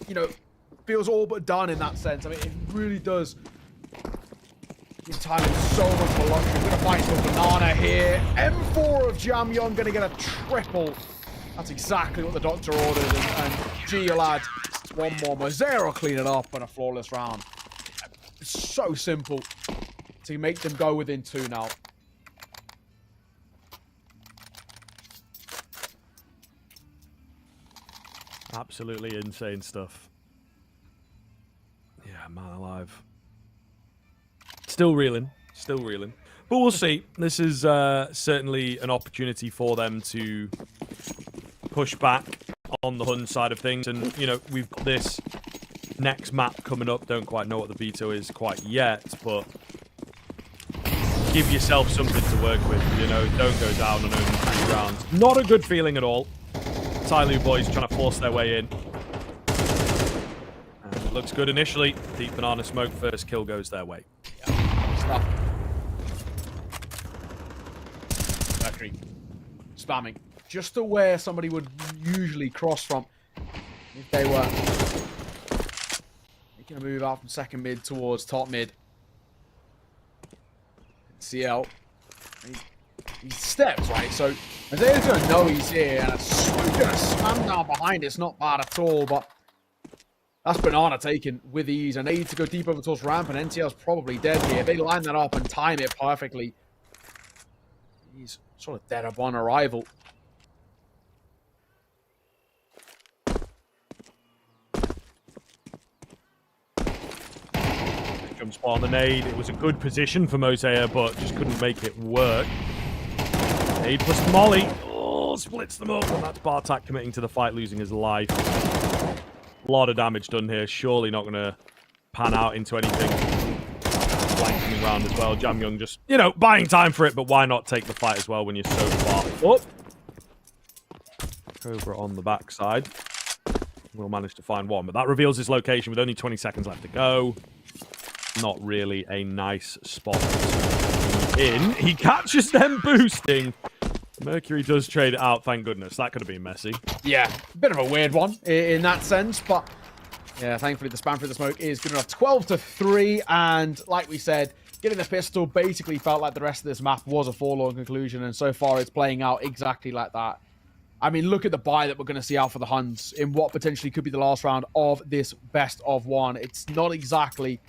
you know, feels all but done in that sense. I mean, it really does give timing so much more luxury. We're going to find some banana here. M4 of Jamyong going to get a triple. That's exactly what the doctor ordered. And gee, lad, one more. Mosea will clean it up and a flawless round. It's so simple to make them go within 2 now. Absolutely insane stuff. Yeah, man alive. Still reeling. Still reeling. But we'll see. This is certainly an opportunity for them to push back on the Hun side of things. And, you know, we've got this next map coming up. Don't quite know what the veto is quite yet, but give yourself something to work with. You know, don't go down on only 3 rounds. Not a good feeling at all. TYLOO boys trying to force their way in. And it looks good initially. Deep banana smoke. First kill goes their way. Stop. Factory. Spamming. Just to where somebody would usually cross from if they were making a move out from second mid towards top mid. CL. He steps, right? So Mosea's going to know he's here, and it's going to slam down behind. It's not bad at all, but that's banana taken with ease, and they need to go deep over towards ramp, and NTL's probably dead here. They line that up and time it perfectly. He's sort of dead upon arrival. Jump spot on the nade. It was a good position for Mosea, but just couldn't make it work. Nade plus Molly. Oh, splits them up. And that's Bartak committing to the fight, losing his life. A lot of damage done here. Surely not going to pan out into anything. Flank coming around as well. Jamyong just, you know, buying time for it, but why not take the fight as well when you're so far up? Cobra on the backside. We'll manage to find one, but that reveals his location with only 20 seconds left to go. Not really a nice spot in. He catches them boosting. Mercury does trade it out, thank goodness. That could have been messy. Yeah, bit of a weird one in that sense, but yeah, thankfully the spam through the smoke is good enough. 12-3, and like we said, getting the pistol basically felt like the rest of this map was a forlorn conclusion, and so far it's playing out exactly like that. I mean, look at the buy that we're going to see out for the Huns in what potentially could be the last round of this best of one. It's not exactly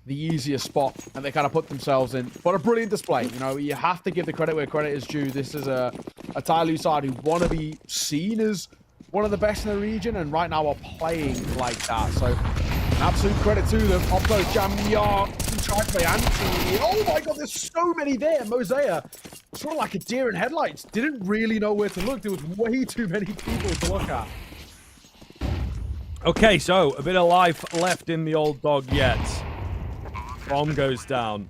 the easiest spot that they kind of put themselves in, but a brilliant display. You know, you have to give the credit where credit is due. This is a TYLOO side who want to be seen as one of the best in the region, and right now are playing like that. So, an absolute credit to them. Up close, Jamyong try to play anti. Oh my god, there's so many there. Mosaic, sort of like a deer in headlights, didn't really know where to look. There was way too many people to look at. Okay, so a bit of life left in the old dog yet. Bomb goes down.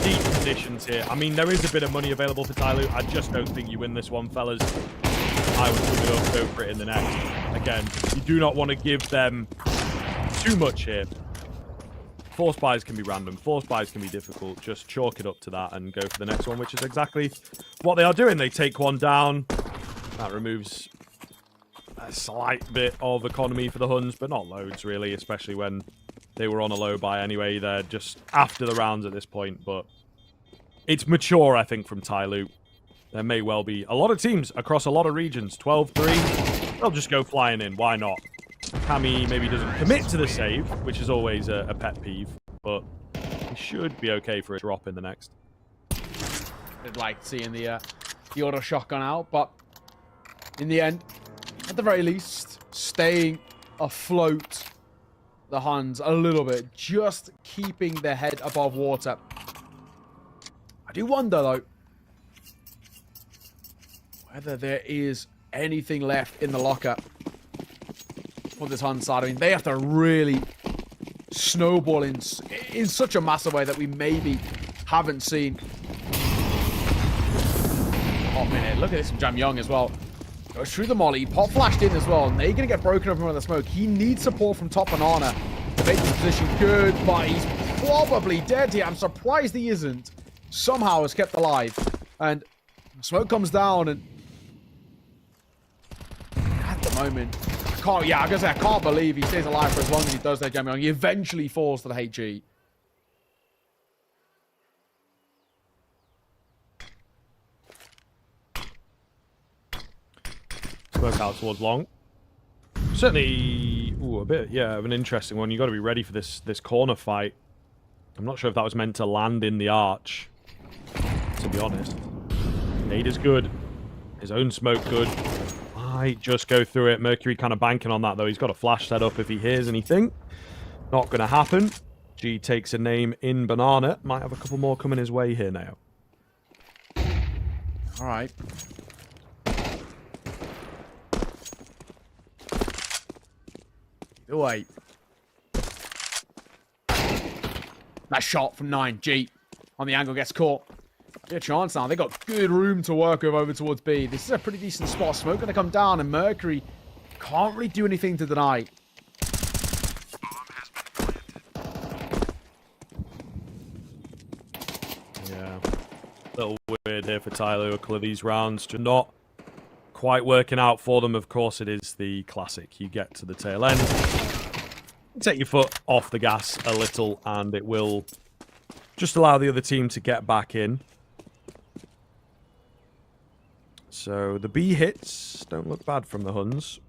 Deep positions here. I mean, there is a bit of money available for TYLOO. I just don't think you win this one, fellas. I would give it up, go for it in the next. Again, you do not want to give them too much here. Force buys can be random. Force buys can be difficult. Just chalk it up to that and go for the next one, which is exactly what they are doing. They take one down. That removes a slight bit of economy for the Huns, but not loads, really, especially when they were on a low buy anyway. They're just after the rounds at this point, but it's mature, I think, from TYLOO. There may well be a lot of teams across a lot of regions. 12-3. They'll just go flying in. Why not? Kami maybe doesn't commit to the save, which is always a pet peeve, but he should be okay for a drop in the next. I'd like seeing the auto shotgun out, but in the end, at the very least, staying afloat, the Huns a little bit, just keeping their head above water. I do wonder, though, whether there is anything left in the locker for this Hun side. I mean, they have to really snowball in such a massive way that we maybe haven't seen. Oh, minute. Look at this from Jam Young as well. Goes through the molly. Pop flashed in as well. And they're going to get broken up from the smoke. He needs support from top banana to make this position good, but he's probably dead here. I'm surprised he isn't. Somehow has kept alive. And smoke comes down, and at the moment, I can't believe he stays alive for as long as he does there, Jam Young. He eventually falls to the HG. Smoke out towards long. Certainly, a bit, of an interesting one. You've got to be ready for this corner fight. I'm not sure if that was meant to land in the arch, to be honest. Nade is good. His own smoke good. Might just go through it. Mercury kind of banking on that, though. He's got a flash set up if he hears anything. Not going to happen. G takes a name in banana. Might have a couple more coming his way here now. All right. Wait. That shot from 9. G on the angle gets caught. Get a chance now. They got good room to work with over towards B. This is a pretty decent spot. Smoke going to come down, and Mercury can't really do anything to deny. Yeah. A little weird here for TYLOO. A couple of these rounds just not quite working out for them. Of course, it is the classic. You get to the tail end, take your foot off the gas a little, and it will just allow the other team to get back in. So the B hits don't look bad from the Huns.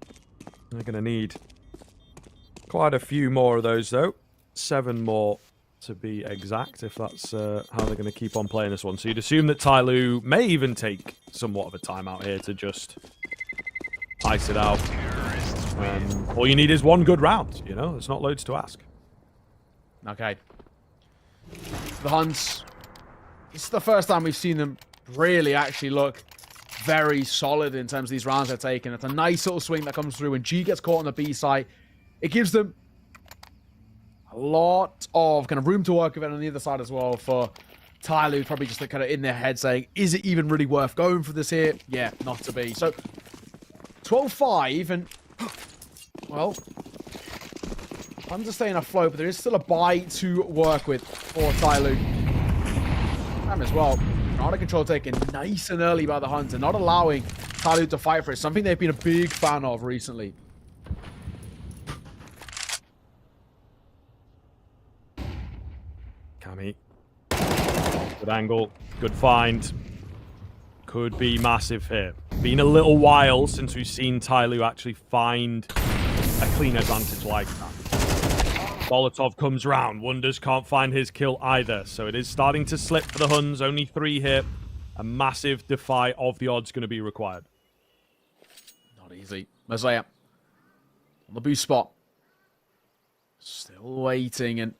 They're going to need quite a few more of those, though. 7 more to be exact, if that's how they're going to keep on playing this one. So you'd assume that TYLOO may even take somewhat of a timeout here to just ice it out. All you need is one good round, you know? There's not loads to ask. Okay. The Huns, it's the first time we've seen them really actually look very solid in terms of these rounds they're taking. It's a nice little swing that comes through, and G gets caught on the B side. It gives them a lot of kind of room to work with it on the other side as well for TYLOO, probably just kind of in their head saying, is it even really worth going for this here? Yeah, not to be. So 12-5, and well, Huns are staying afloat, but there is still a buy to work with for TYLOO. Time as well. Out of control taken nice and early by the Huns, and not allowing TYLOO to fight for it. Something they've been a big fan of recently. Kami. Good angle. Good find. Could be massive here. Been a little while since we've seen TYLOO actually find a clean advantage like that. Molotov comes round. Wonders can't find his kill either. So it is starting to slip for the Huns. Only 3 here. A massive defy of the odds going to be required. Not easy. Mosaic on the boost spot. Still waiting, and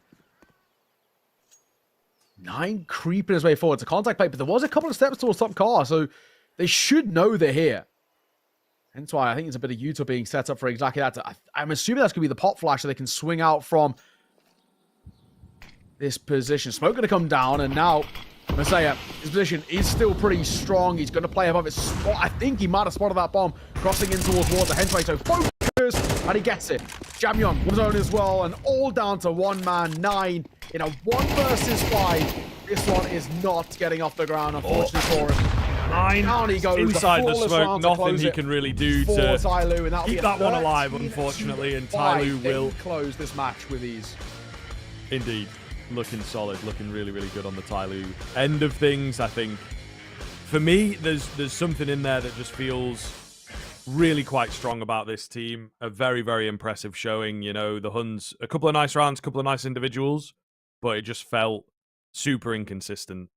Nine creeping his way forward to contact plate, but there was a couple of steps towards top car, so they should know they're here. Hence why I think it's a bit of Utah being set up for exactly that. I'm assuming that's going to be the pop flash so they can swing out from this position. Smoke going to come down, and now Messiah, his position is still pretty strong. He's going to play above his spot. I think he might have spotted that bomb crossing in towards water. Hence why so focus, and he gets it. Jamyon was on as well, and all down to one man, 9 in a 1 versus 5. This one is not getting off the ground, unfortunately for him. 9 down he goes, inside the smoke. Nothing he can really do to TYLOO, and keep that one alive, unfortunately. And TYLOO will close this match with ease. Indeed. Looking solid, looking really, really good on the TYLOO end of things. I think, for me, there's something in there that just feels really quite strong about this team. A very, very impressive showing. You know, the Huns, a couple of nice rounds, a couple of nice individuals, but it just felt super inconsistent.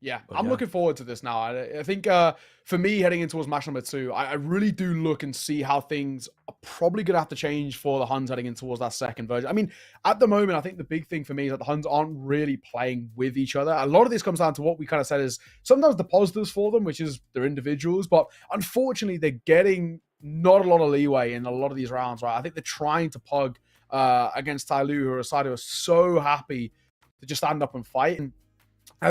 Yeah, I'm looking forward to this now. I think for me, heading in towards match number 2, I really do look and see how things are probably going to have to change for the Huns heading in towards that second version. I mean, at the moment, I think the big thing for me is that the Huns aren't really playing with each other. A lot of this comes down to what we kind of said is sometimes the positives for them, which is they're individuals, but unfortunately, they're getting not a lot of leeway in a lot of these rounds, right? I think they're trying to pug against TYLOO, who are a side who are so happy to just stand up and fight. And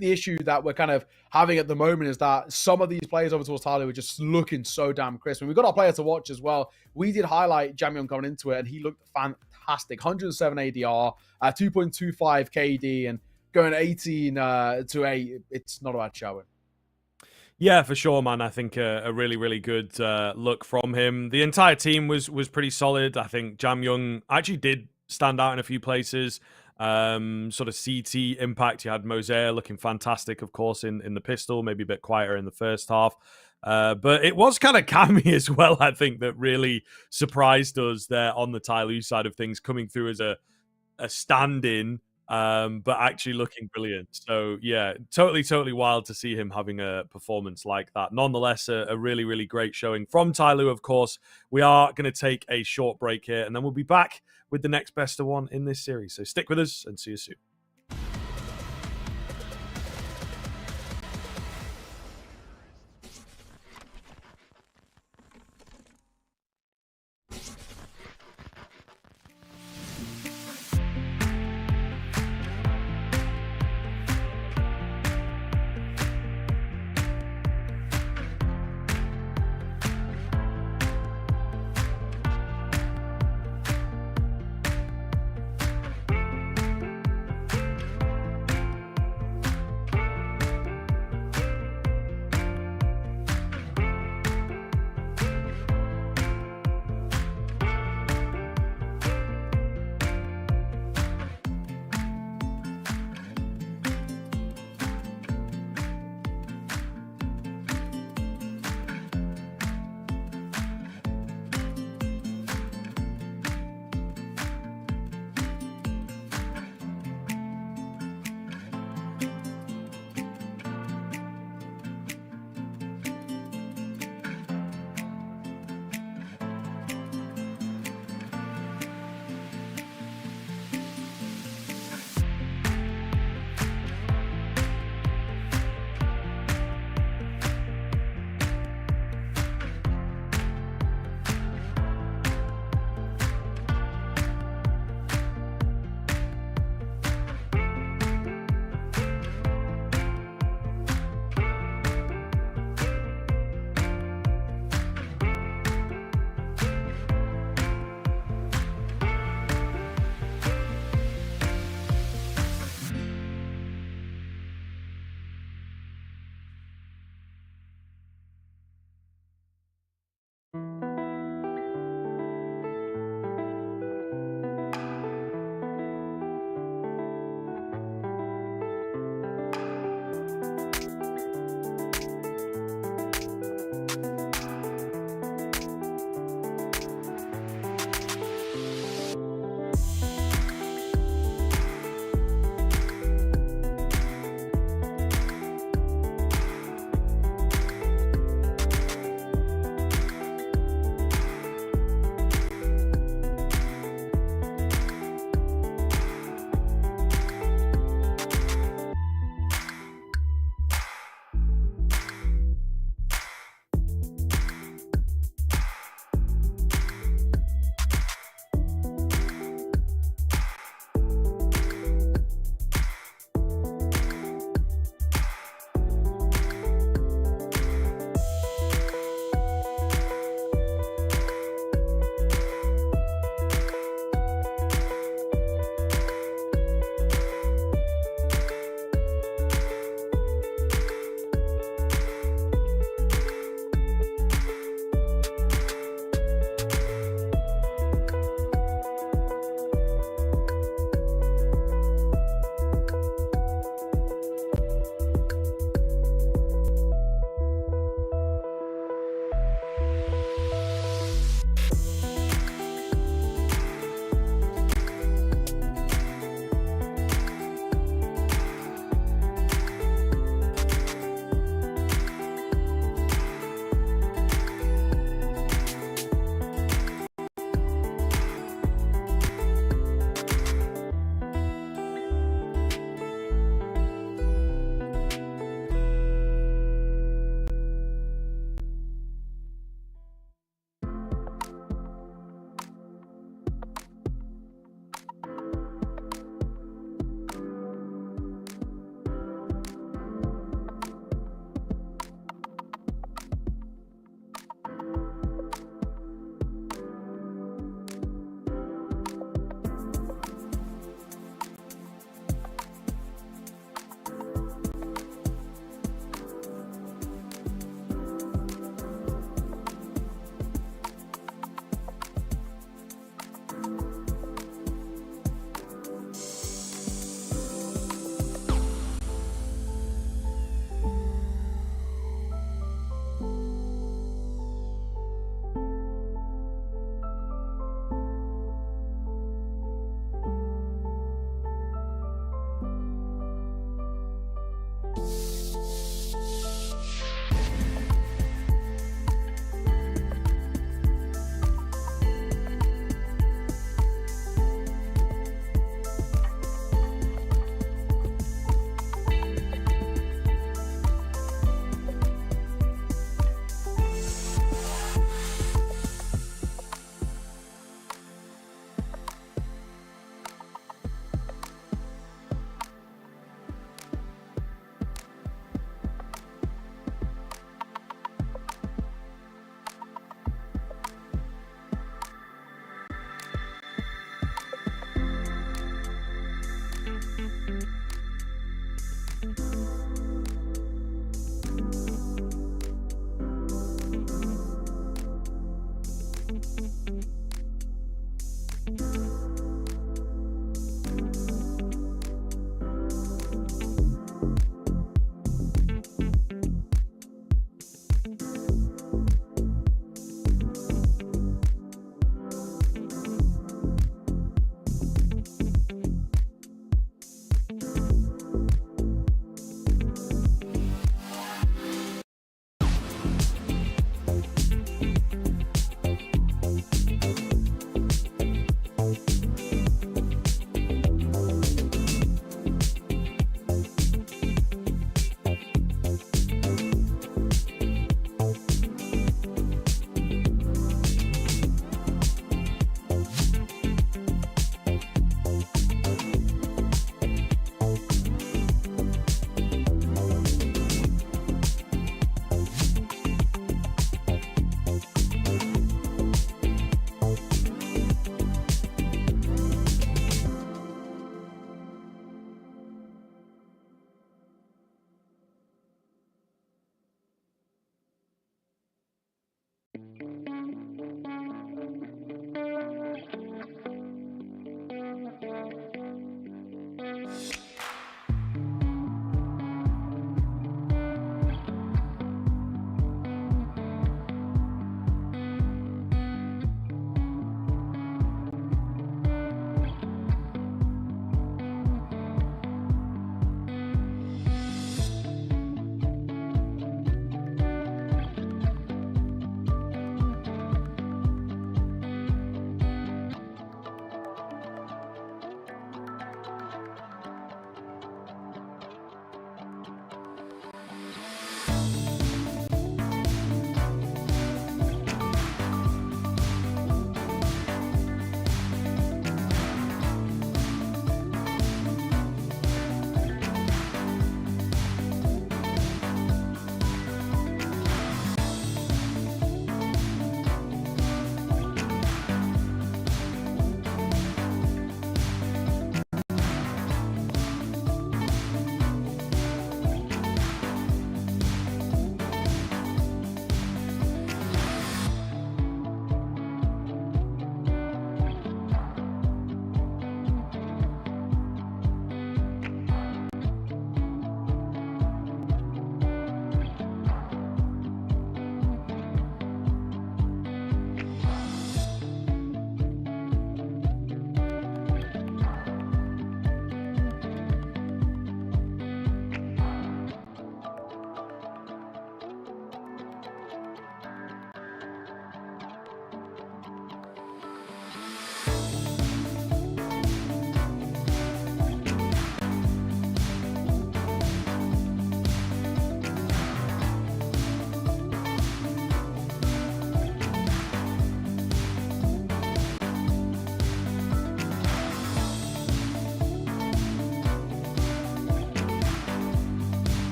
the issue that we're kind of having at the moment is that some of these players over towards TYLOO are just looking so damn crisp. And we've got our player to watch as well. We did highlight Jamyon coming into it, and he looked fantastic. 107 ADR, 2.25 KD, and going 18 to 8. It's not a bad showing. Yeah, for sure, man. I think a really, really good look from him. The entire team was pretty solid. I think Jamyon actually did stand out in a few places. Sort of CT impact. You had Mosaic looking fantastic, of course, in the pistol, maybe a bit quieter in the first half. But it was kind of Cammy as well, I think, that really surprised us there on the TYLOO side of things, coming through as a stand-in, but actually looking brilliant. So, yeah, totally wild to see him having a performance like that. Nonetheless, a really, really great showing from TYLOO, of course. We are going to take a short break here, and then we'll be back with the next best of one in this series. So stick with us and see you soon.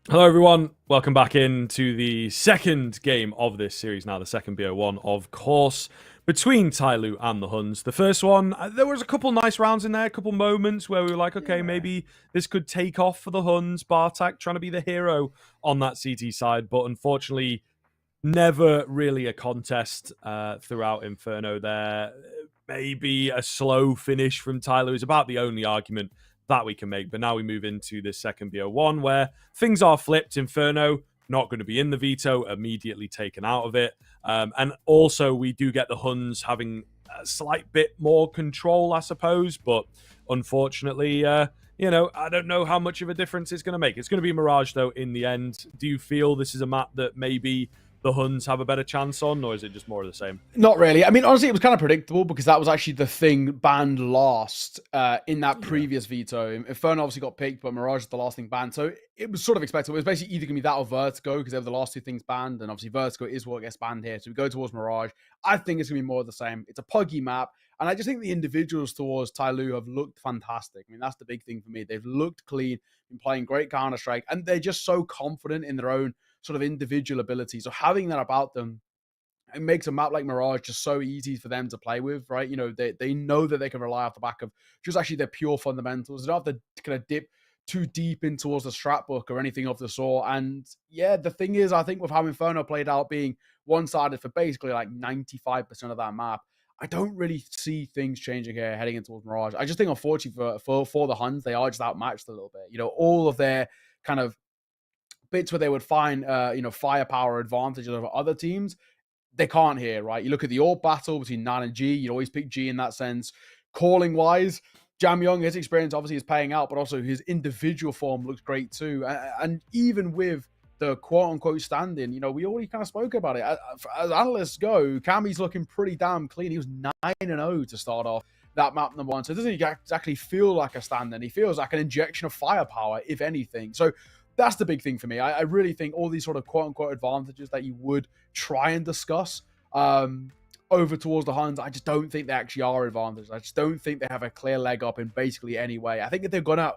Hello everyone, welcome back into the second game of this series now, the second BO1, of course, between TYLOO and the Huns. The first one, there was a couple nice rounds in there, a couple moments where we were like, okay, maybe this could take off for the Huns, Bartak trying to be the hero on that CT side, but unfortunately, never really a contest throughout Inferno there. Maybe a slow finish from TYLOO is about the only argument that we can make. But now we move into the second BO1 where things are flipped. Inferno not going to be in the veto, immediately taken out of it. And also we do get the Huns having a slight bit more control, I suppose. But unfortunately, you know, I don't know how much of a difference it's going to make. It's going to be Mirage, though, in the end. Do you feel this is a map that maybe the Huns have a better chance on, or is it just more of the same? Not really. I mean, honestly, it was kind of predictable because that was actually the thing banned last in that previous veto. Inferno obviously got picked, but Mirage is the last thing banned. So it was sort of expected. It was basically either going to be that or Vertigo because they were the last two things banned. And obviously Vertigo is what gets banned here. So we go towards Mirage. I think it's going to be more of the same. It's a puggy map. And I just think the individuals towards TYLOO have looked fantastic. I mean, that's the big thing for me. They've looked clean, been playing great Counter-Strike, and they're just so confident in their own sort of individual abilities. So having that about them, it makes a map like Mirage just so easy for them to play with, right? You know, they know that they can rely off the back of just actually their pure fundamentals. They don't have to kind of dip too deep in towards the strat book or anything of the sort. And yeah, the thing is, I think with how Inferno played out being one-sided for basically like 95% of that map, I don't really see things changing here heading into towards Mirage. I just think, unfortunately, for the Huns, they are just outmatched a little bit. You know, all of their kind of bits where they would find, you know, firepower advantages over other teams, they can't here, right? You look at the AWP battle between Nan and G, you'd always pick G in that sense. Calling-wise, Jam Young, his experience obviously is paying out, but also his individual form looks great too. And even with the quote-unquote stand-in, you know, we already kind of spoke about it. As analysts go, Cammy's looking pretty damn clean. He was 9-0 to start off that map number one. So it doesn't exactly feel like a stand-in. He feels like an injection of firepower, if anything. So that's the big thing for me. I really think all these sort of quote-unquote advantages that you would try and discuss over towards the Huns, I just don't think they actually are advantages. I just don't think they have a clear leg up in basically any way. I think if they're going to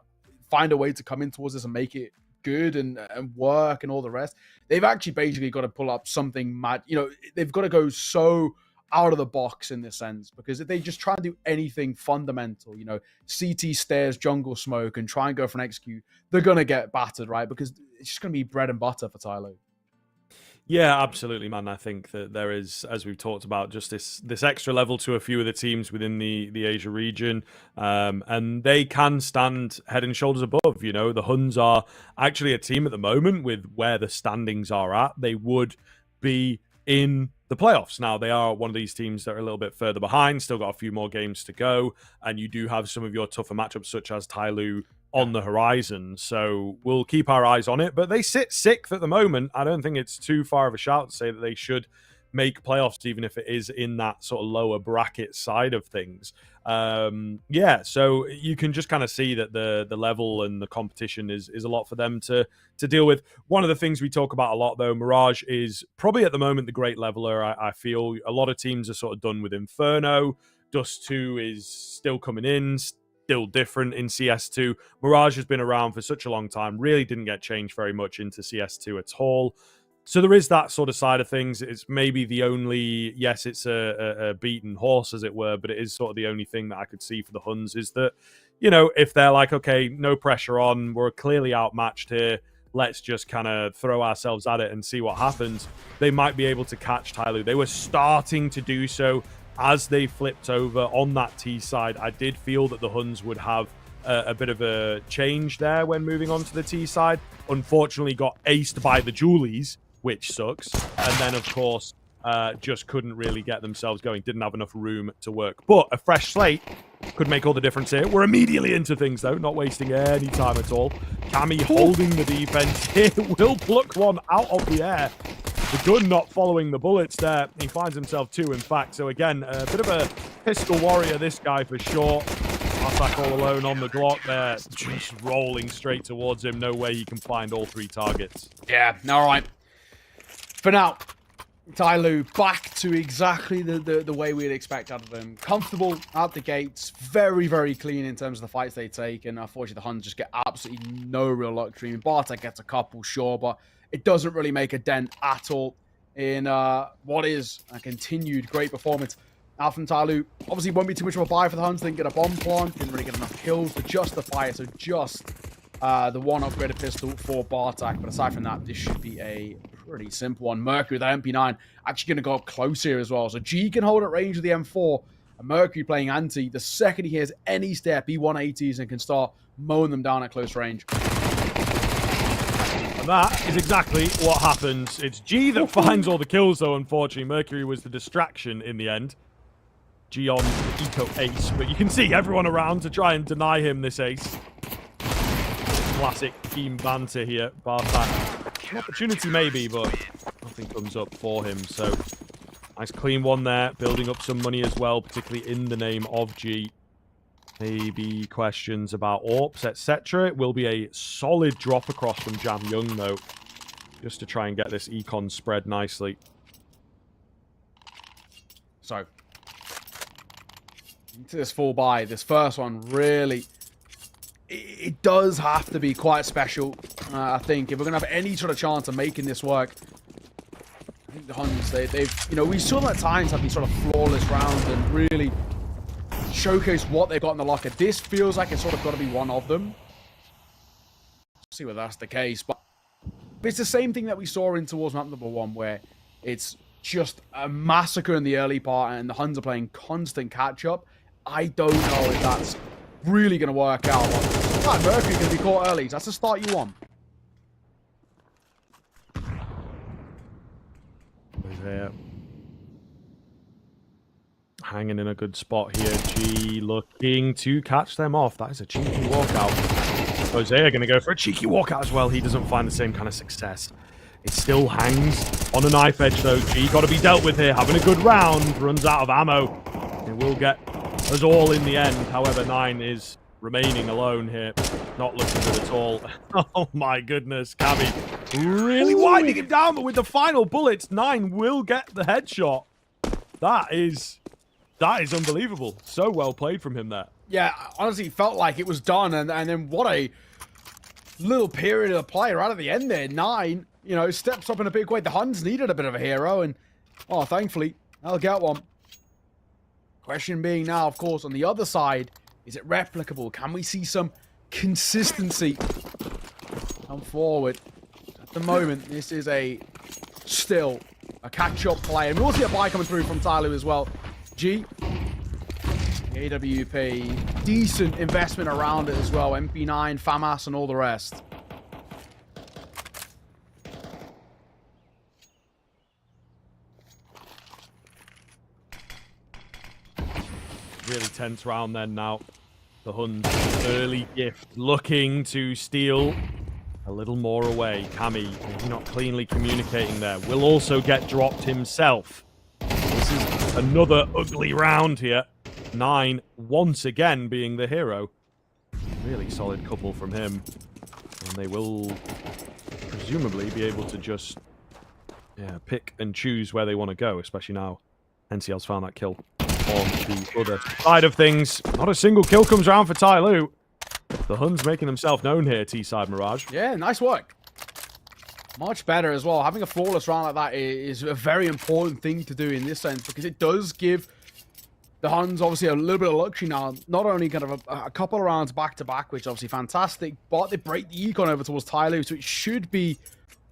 find a way to come in towards this and make it good and work and all the rest, they've actually basically got to pull up something mad. You know, they've got to go so out of the box in this sense, because if they just try and do anything fundamental, you know, CT stairs, jungle smoke, and try and go for an execute, they're going to get battered, right? Because it's just going to be bread and butter for TYLOO. Yeah, absolutely, man. I think that there is, as we've talked about, just this extra level to a few of the teams within the Asia region, and they can stand head and shoulders above. You know, the Huns are actually a team at the moment with where the standings are at. They would be in the playoffs. Now, they are one of these teams that are a little bit further behind, still got a few more games to go, and you do have some of your tougher matchups, such as TYLOO, on the horizon. So we'll keep our eyes on it, but they sit sixth at the moment. I don't think it's too far of a shout to say that they should make playoffs, even if it is in that sort of lower bracket side of things. Yeah, so you can just kind of see that the level and the competition is a lot for them to deal with. One of the things we talk about a lot, though, Mirage is probably at the moment the great leveler. I feel a lot of teams are sort of done with Inferno. Dust 2 is still coming in, still different in CS2. Mirage has been around for such a long time, really didn't get changed very much into CS2 at all. So there is that sort of side of things. It's maybe the only, yes, it's a beaten horse, as it were, but it is sort of the only thing that I could see for the Huns is that, you know, if they're like, okay, no pressure on, we're clearly outmatched here, let's just kind of throw ourselves at it and see what happens, they might be able to catch TYLOO. They were starting to do so as they flipped over on that T side. I did feel that the Huns would have a bit of a change there when moving on to the T side. Unfortunately, got aced by the Julies, which sucks. And then, of course, just couldn't really get themselves going. Didn't have enough room to work. But a fresh slate could make all the difference here. We're immediately into things, though. Not wasting any time at all. Cammy holding the defense here. Will pluck one out of the air. The gun not following the bullets there. He finds himself 2, in fact. So again, a bit of a pistol warrior, this guy for sure. Bartak all alone on the Glock there. Just rolling straight towards him. No way he can find all 3 targets. Yeah, all right. For now, TYLOO back to exactly the way we'd expect out of them. Comfortable out the gates. Very, very clean in terms of the fights they take. And unfortunately, the Huns just get absolutely no real luxury. I mean, Bartek gets a couple, sure, but it doesn't really make a dent at all in what is a continued great performance out from TYLOO. Obviously, won't be too much of a buy for the Huns. Didn't get a bomb plant. Didn't really get enough kills to justify it. So just the one upgraded pistol for Bartak. But aside from that, this should be a pretty simple one. Mercury, that MP9, actually going to go up close here as well. So G can hold at range with the M4. And Mercury playing anti. The second he hears any step, he 180s and can start mowing them down at close range. And that is exactly what happens. It's G that finds all the kills, though, unfortunately. Mercury was the distraction in the end. G on the eco ace. But you can see everyone around to try and deny him this ace. Classic team banter here. Bartak. An opportunity maybe, but nothing comes up for him. So, nice clean one there. Building up some money as well, particularly in the name of G. Maybe questions about AWPs, etc. It will be a solid drop across from Jam Young, though. Just to try and get this econ spread nicely. So, into this full buy, this first one really... It does have to be quite special, I think, if we're going to have any sort of chance of making this work. I think the Huns, they've, you know, we saw them at times have these sort of flawless rounds and really showcase what they've got in the locker. This feels like it's sort of got to be one of them. See whether that's the case, but it's the same thing that we saw in towards map number 1, where it's just a massacre in the early part and the Huns are playing constant catch-up. I don't know if that's really going to work out. But Mercury can be caught early. That's the start you want. There. Hanging in a good spot here. G looking to catch them off. That is a cheeky walkout. Hosea going to go for a cheeky walkout as well. He doesn't find the same kind of success. It still hangs on a knife edge, though. G got to be dealt with here. Having a good round. Runs out of ammo. It will get us all in the end. However, 9 is remaining alone here. Not looking good at all. Oh my goodness. Cabby really winding him down, but with the final bullets, 9 will get the headshot. That is unbelievable. So well played from him there. Yeah, honestly, felt like it was done. And then what a little period of play right at the end there. 9, you know, steps up in a big way. The Huns needed a bit of a hero. And, oh, thankfully, they'll get one. Question being now, of course, on the other side, is it replicable? Can we see some consistency come forward? At the moment, this is still a catch-up play. And we'll see a buy coming through from TYLOO as well. G, AWP, decent investment around it as well. MP9, FAMAS, and all the rest. Really tense round then now. The Huns early gift looking to steal a little more away. Cammy, maybe not cleanly communicating there. Will also get dropped himself. This is another ugly round here. 9 once again being the hero. Really solid couple from him. And they will presumably be able to just pick and choose where they want to go, especially now NCL's found that kill on the other side of things. Not a single kill comes around for TYLOO. The Huns making themselves known here, T-side Mirage. Yeah, nice work. Much better as well. Having a flawless round like that is a very important thing to do in this sense, because it does give the Huns obviously a little bit of luxury now. Not only kind of a couple of rounds back-to-back, which is obviously fantastic, but they break the econ over towards TYLOO, so it should be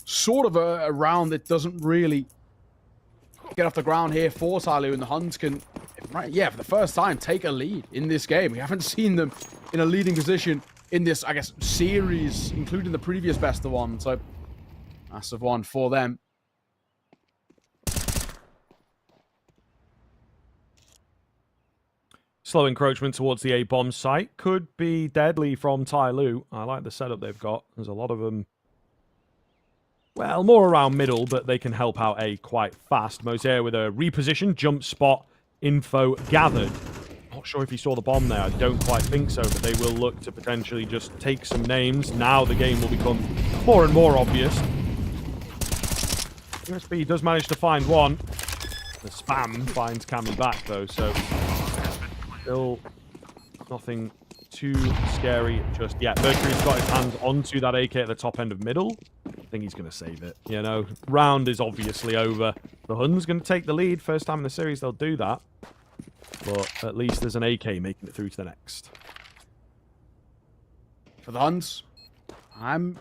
sort of a round that doesn't really get off the ground here for TYLOO, and the Huns can, for the first time, take a lead in this game. We haven't seen them in a leading position in this, I guess, series, including the previous best of one. So, massive one for them. Slow encroachment towards the A-bomb site could be deadly from TYLOO. I like the setup they've got. There's a lot of them well, more around middle, but they can help out A quite fast. Mosea with a reposition, jump spot, info gathered. Not sure if he saw the bomb there. I don't quite think so, but they will look to potentially just take some names. Now the game will become more and more obvious. USB does manage to find one. The spam finds Cammy back, though, so still nothing too scary just yet. Mercury's got his hands onto that AK at the top end of middle. I think he's going to save it. You know, round is obviously over. The Huns going to take the lead. First time in the series they'll do that. But at least there's an AK making it through to the next. For the Huns, I'm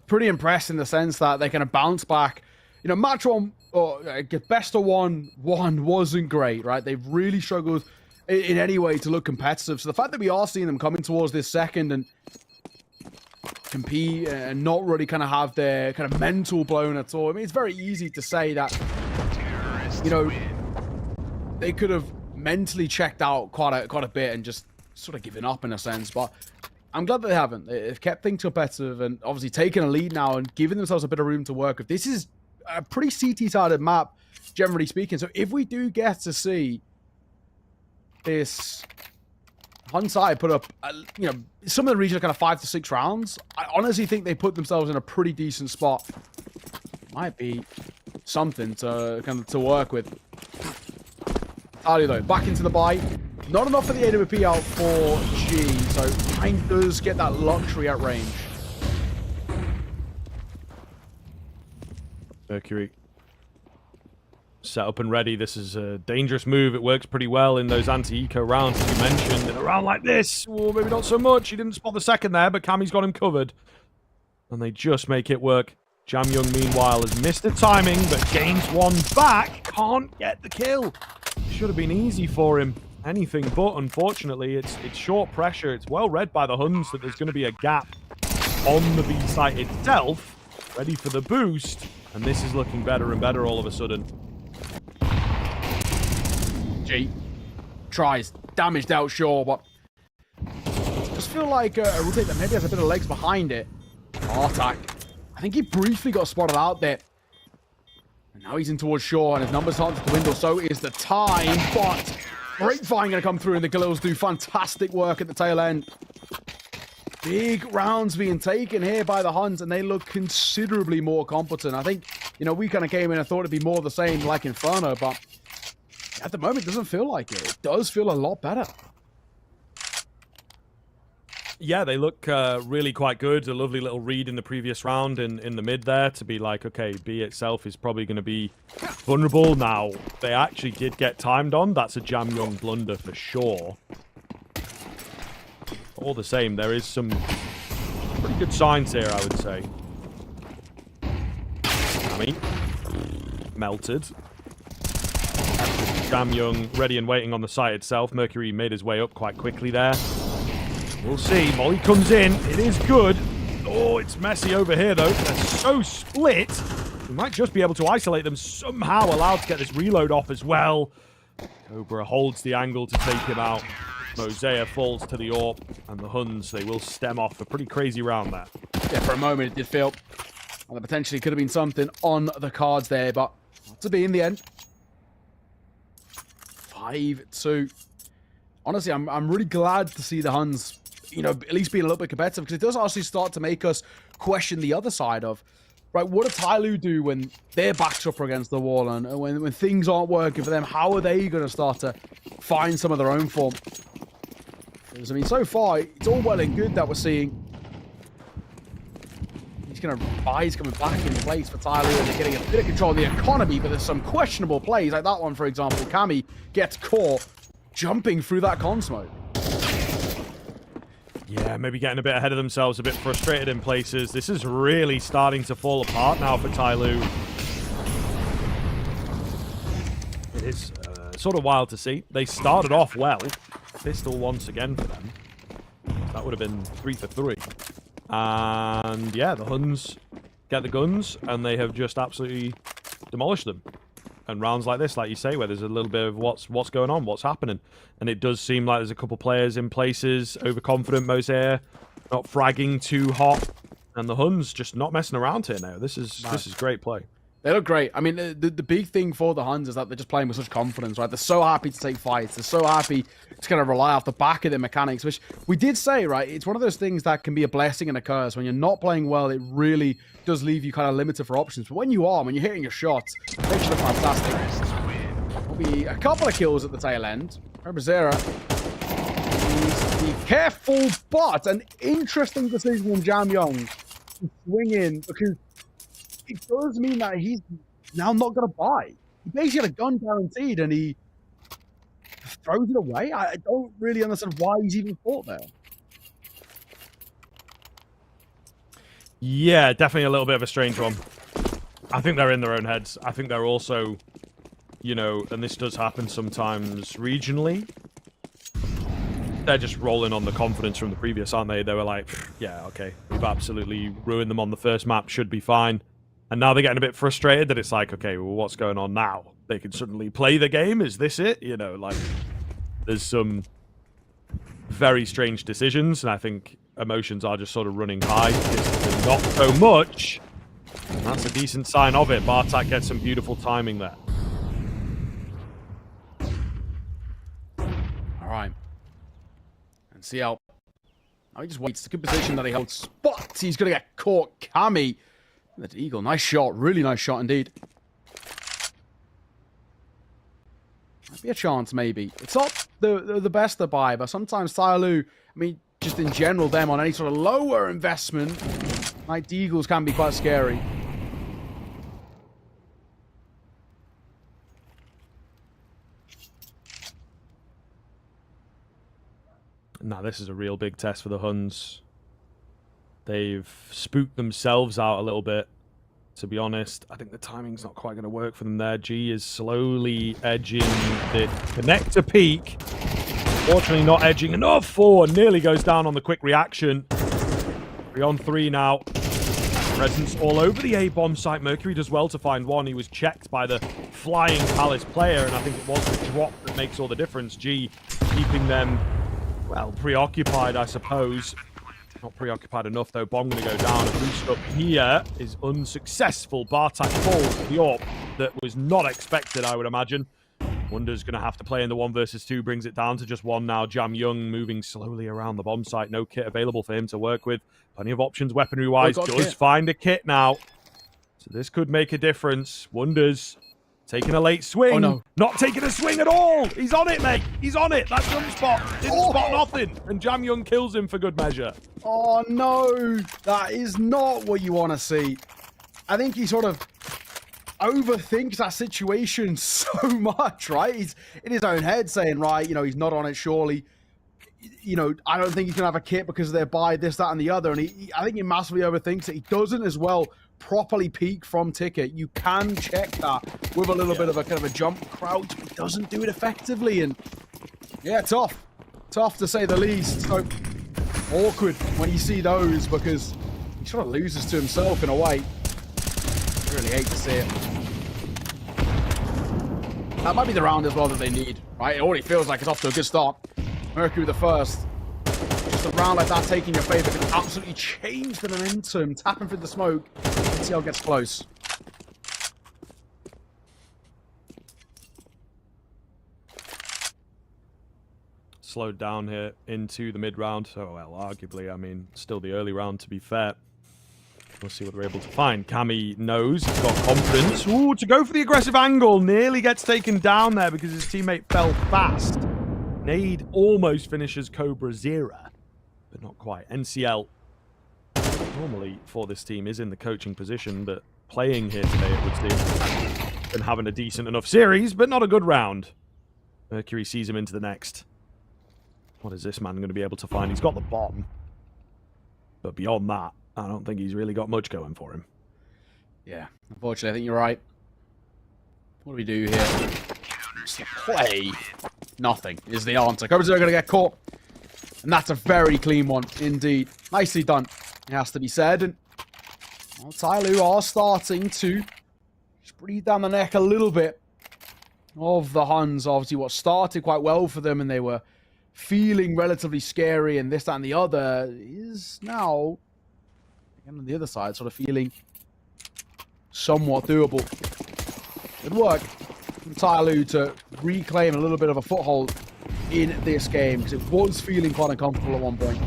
pretty impressed in the sense that they kind of bounce back. You know, match one, or best of one wasn't great, right? They've really struggled in any way to look competitive. So the fact that we are seeing them coming towards this second and compete and not really kind of have their kind of mental blown at all. I mean, it's very easy to say that, you know, they could have mentally checked out quite a bit and just sort of given up in a sense, but I'm glad that they haven't. They've kept things competitive and obviously taken a lead now and giving themselves a bit of room to work with. This is a pretty CT-sided map, generally speaking. So if we do get to see this Hun side put up, you know, some of the region are kind of 5 to 6 rounds, I honestly think they put themselves in a pretty decent spot. Might be something to kind of to work with. TYLOO though, back into the buy. Not enough for the AWP out for G, so Pine does get that luxury at range. Mercury set up and ready. This is a dangerous move. It works pretty well in those anti-eco rounds, as you mentioned. In a round like this, well, maybe not so much. He didn't spot the second there, but Cammy's got him covered. And they just make it work. Jam Young, meanwhile, has missed the timing, but gains one back. Can't get the kill. Should have been easy for him. Anything but, unfortunately. It's short pressure. It's well read by the Huns that there's going to be a gap on the B site itself. Ready for the boost. And this is looking better and better all of a sudden. G tries. Damaged out, sure, but I just feel like a rotate that maybe has a bit of legs behind it. Attack. I think he briefly got spotted out there. And now he's in towards Shaw, and his numbers starting to dwindle. So is the time, but Grapevine going to come through, and the Galils do fantastic work at the tail end. Big rounds being taken here by the Huns, and they look considerably more competent. I think, you know, we kind of came in and thought it'd be more of the same like Inferno, but at the moment, it doesn't feel like it. It does feel a lot better. Yeah, they look really quite good. A lovely little read in the previous round in the mid there to be like, okay, B itself is probably going to be vulnerable. Now, they actually did get timed on. That's a Jam Young blunder for sure. All the same, there is some pretty good signs here, I would say. Cammy. Melted. Jam Young ready and waiting on the site itself. Mercury made his way up quite quickly there. We'll see. Molly comes in. It is good. Oh, it's messy over here, though. They're so split. We might just be able to isolate them somehow, allowed to get this reload off as well. Cobra holds the angle to take him out. Mosea falls to the AWP, and the Huns, they will stem off a pretty crazy round there. Yeah, for a moment it did feel like there potentially could have been something on the cards there, but not to be in the end. 5-2. Honestly, I'm really glad to see the Huns, you know, at least being a little bit competitive, because it does actually start to make us question the other side of, right, what do TYLOO do when their backs up against the wall and when things aren't working for them? How are they going to start to find some of their own form? Because, I mean, so far, it's all well and good that we're seeing these kind of buys coming back in place for TYLOO, and they're getting a bit of control of the economy, but there's some questionable plays, like that one, for example. Cammy gets caught jumping through that con smoke. Yeah, maybe getting a bit ahead of themselves, a bit frustrated in places. This is really starting to fall apart now for TYLOO. It is sort of wild to see. They started off well. Pistol once again for them. That would have been 3 for 3. And yeah, the Huns get the guns, and they have just absolutely demolished them. And rounds like this, like you say, where there's a little bit of what's going on, what's happening. And it does seem like there's a couple players in places, overconfident. Mosea not fragging too hot. And the Huns just not messing around here now. This is great play. They look great. I mean, the big thing for the Huns is that they're just playing with such confidence, right? They're so happy to take fights. They're so happy to kind of rely off the back of their mechanics, which we did say, right? It's one of those things that can be a blessing and a curse. When you're not playing well, it really does leave you kind of limited for options. But when you are, when you're hitting your shots, it makes you look fantastic. There'll be a couple of kills at the tail end. Herbazera needs to be careful, but an interesting decision from Jam Young to swing in, because it does mean that he's now not going to buy. He basically had a gun guaranteed, and he throws it away. I don't really understand why he's even fought there. Yeah, definitely a little bit of a strange one. I think they're in their own heads. I think they're also, you know, and this does happen sometimes regionally, they're just rolling on the confidence from the previous, aren't they? They were like, yeah, okay, we've absolutely ruined them on the first map, should be fine. And now they're getting a bit frustrated that it's like, okay, well, what's going on now? They can suddenly play the game. Is this it? You know, like, there's some very strange decisions, and I think emotions are just sort of running high. Not so much. And that's a decent sign of it. Bartak gets some beautiful timing there. All right. And see how... Now he just waits. It's a good position that he holds. But he's going to get caught. Cammy. That Eagle. Nice shot. Really nice shot indeed. Might be a chance, maybe. It's not the best to buy, but sometimes TYLOO, I mean, just in general, them on any sort of lower investment, like the Eagles can be quite scary. Now, this is a real big test for the Huns. They've spooked themselves out a little bit, to be honest. I think the timing's not quite going to work for them there. G is slowly edging the connector peak. Fortunately, not edging enough forward. Nearly goes down on the quick reaction. 3-on-3 now. Presence all over the A-bomb site. Mercury does well to find one. He was checked by the flying Palace player, and I think it was the drop that makes all the difference. G keeping them, well, preoccupied, I suppose. Not preoccupied enough, though. Bomb going to go down. A boost up here is unsuccessful. Bartak falls to the AWP that was not expected, I would imagine. Wonder's going to have to play in the 1 versus 2. Brings it down to just one now. Jam Young moving slowly around the bomb site. No kit available for him to work with. Plenty of options weaponry-wise. Does find a kit now. So this could make a difference. Wonders taking a late swing. Oh, no. Not taking a swing at all. He's on it, mate. He's on it. That jump spot didn't spot nothing. And Jam Young kills him for good measure. Oh, no. That is not what you want to see. I think he sort of overthinks that situation so much, right? He's in his own head saying, right, you know, he's not on it, surely. You know, I don't think he's going to have a kit because they're by this, that, and the other. And I think he massively overthinks it. He doesn't as well properly peek from ticket. You can check that with a little bit of a kind of a jump crouch, but he doesn't do it effectively. And yeah, tough to say the least. So awkward when you see those, because he sort of loses to himself in a way. I really hate to see it. That might be the round as well that they need, right? It already feels like it's off to a good start. Mercury the first. Just a round like that taking your favor can absolutely change the momentum. Tapping through the smoke. Let's see how it gets close. Slowed down here into the mid-round. So, well, arguably, I mean, still the early round, to be fair. We'll see what they're able to find. Cammy knows. He's got confidence. Ooh, to go for the aggressive angle. Nearly gets taken down there because his teammate fell fast. Nade almost finishes Cobra Zera, but not quite. NCL, normally for this team, is in the coaching position, but playing here today, it would seem. And having a decent enough series, but not a good round. Mercury sees him into the next. What is this man going to be able to find? He's got the bomb. But beyond that, I don't think he's really got much going for him. Yeah, unfortunately, I think you're right. What do we do here? Play. Nothing is the answer. Cobra Zero going to get caught. And that's a very clean one, indeed. Nicely done, it has to be said. And well, TYLOO are starting to just breathe down the neck a little bit of the Huns. Obviously, what started quite well for them and they were feeling relatively scary and this, that, and the other is now Again, on the other side, sort of feeling somewhat doable. Good work from TYLOO to reclaim a little bit of a foothold in this game, because it was feeling quite uncomfortable at one point.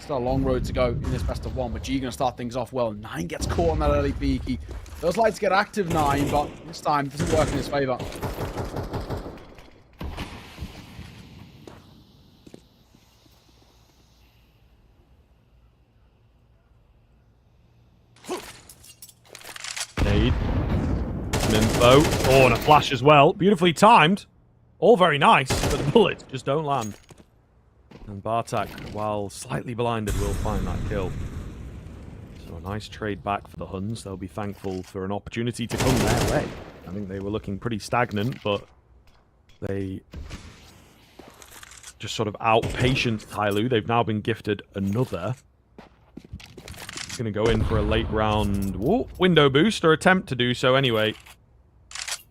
Still a long road to go in this best of one, but G going to start things off well. 9 gets caught on that early peek. He does like to get active 9, but this time it doesn't work in his favor. Nade. Some info. Oh, and a flash as well. Beautifully timed. All very nice, but the bullets just don't land. And Bartak, while slightly blinded, will find that kill. So a nice trade back for the Huns. They'll be thankful for an opportunity to come their way. I think they were looking pretty stagnant, but they just sort of outpatient TYLOO. They've now been gifted another. Going to go in for a late round window boost, or attempt to do so anyway.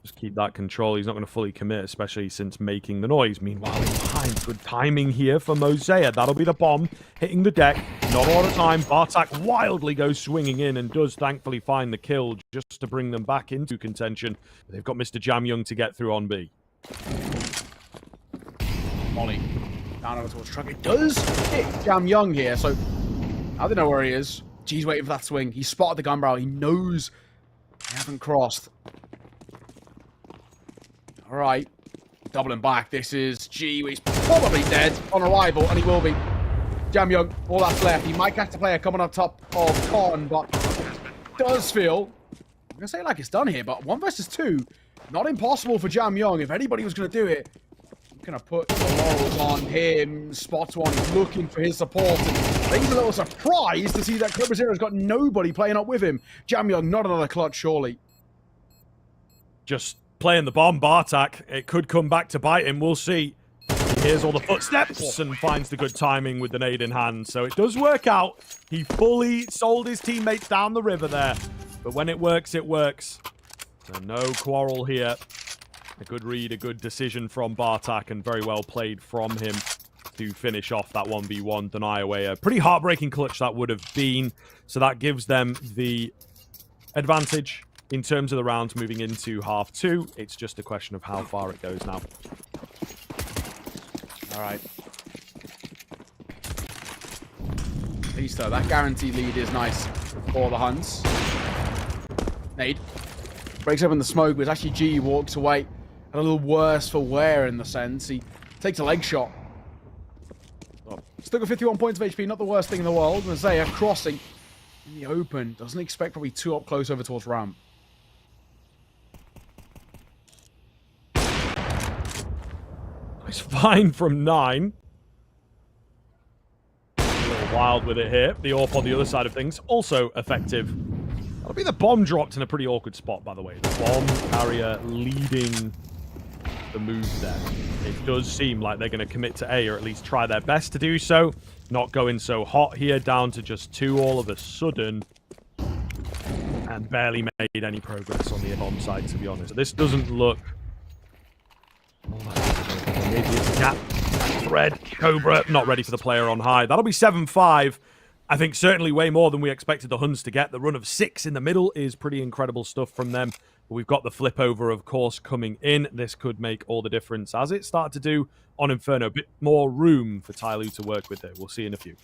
Just keep that control. He's not going to fully commit, especially since making the noise. Meanwhile, in behind, good timing here for Mosea. That'll be the bomb hitting the deck. Not a lot of time. Bartak wildly goes swinging in and does thankfully find the kill just to bring them back into contention. They've got Mr. Jam Young to get through on B. Molly down over towards truck. It does hit Jam Young here, so I don't know where he is. G's waiting for that swing. He spotted the gun barrel. He knows they haven't crossed. All right. Doubling back. This is G. He's probably dead on arrival, and he will be. Jam Young, all that's left. He might catch the player coming on top of Con, but does feel, I'm going to say like it's done here, but 1 versus 2, not impossible for Jam Young. If anybody was going to do it, going to put the laurels on him. Spots one, he's looking for his support. And I think he's a little surprised to see that Clipperzero's got nobody playing up with him. Jam Young, not another clutch, surely. Just playing the bomb, Bartak. It could come back to bite him. We'll see. He hears all the footsteps and finds the good timing with the nade in hand. So it does work out. He fully sold his teammates down the river there. But when it works, it works. So no quarrel here. A good read, a good decision from Bartak, and very well played from him to finish off that 1v1 deny away. A pretty heartbreaking clutch that would have been. So that gives them the advantage in terms of the rounds moving into half 2. It's just a question of how far it goes now. All right. At least though, that guaranteed lead is nice for the Huns. Nade. Breaks open the smoke, but actually G walks away. A little worse for wear in the sense. He takes a leg shot. Oh, still got 51 points of HP, not the worst thing in the world. Mosea crossing in the open. Doesn't expect probably 2 up close over towards ramp. Nice find from 9. A little wild with it here. The AWP on the other side of things, also effective. That'll be the bomb dropped in a pretty awkward spot, by the way. The bomb carrier leading the move there. It does seem like they're going to commit to A, or at least try their best to do so. Not going so hot here, down to just 2 all of a sudden. And barely made any progress on the bomb side, to be honest. This doesn't look... Maybe it's a gap. Thread. Cobra, not ready for the player on high. That'll be 7-5. I think certainly way more than we expected the Huns to get. The run of 6 in the middle is pretty incredible stuff from them. But we've got the flip over, of course, coming in. This could make all the difference, as it started to do on Inferno. A bit more room for TYLOO to work with there. We'll see in a few.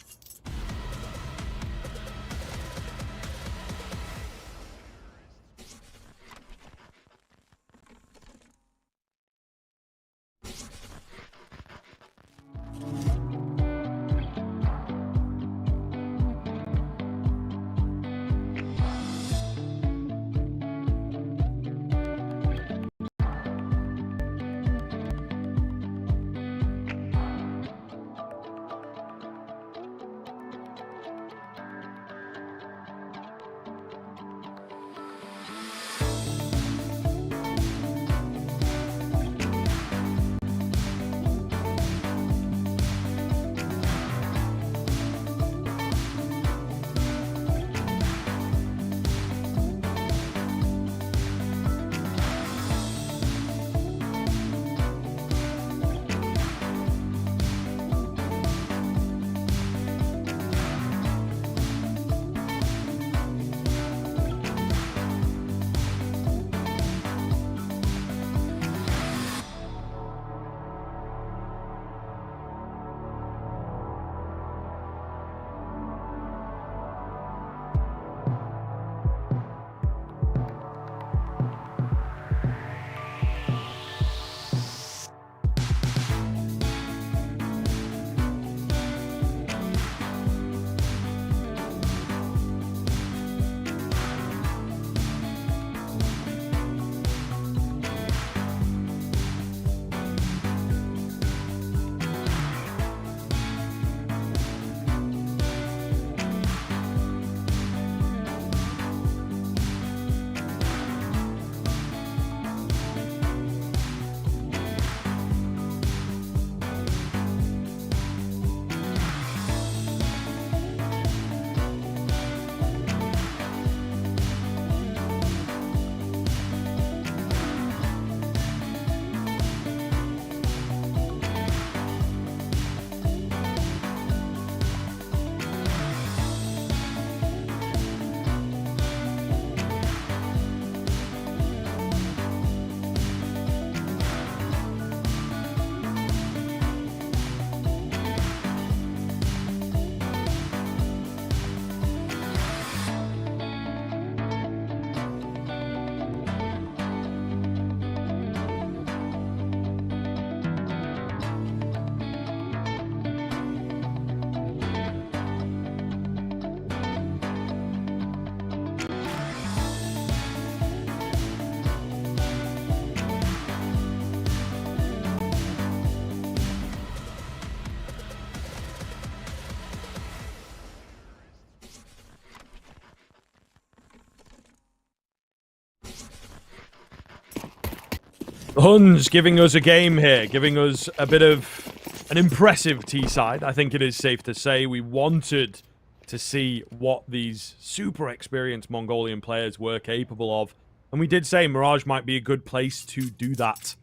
The Huns giving us a game here, giving us a bit of an impressive T-side. I think it is safe to say we wanted to see what these super experienced Mongolian players were capable of. And we did say Mirage might be a good place to do that.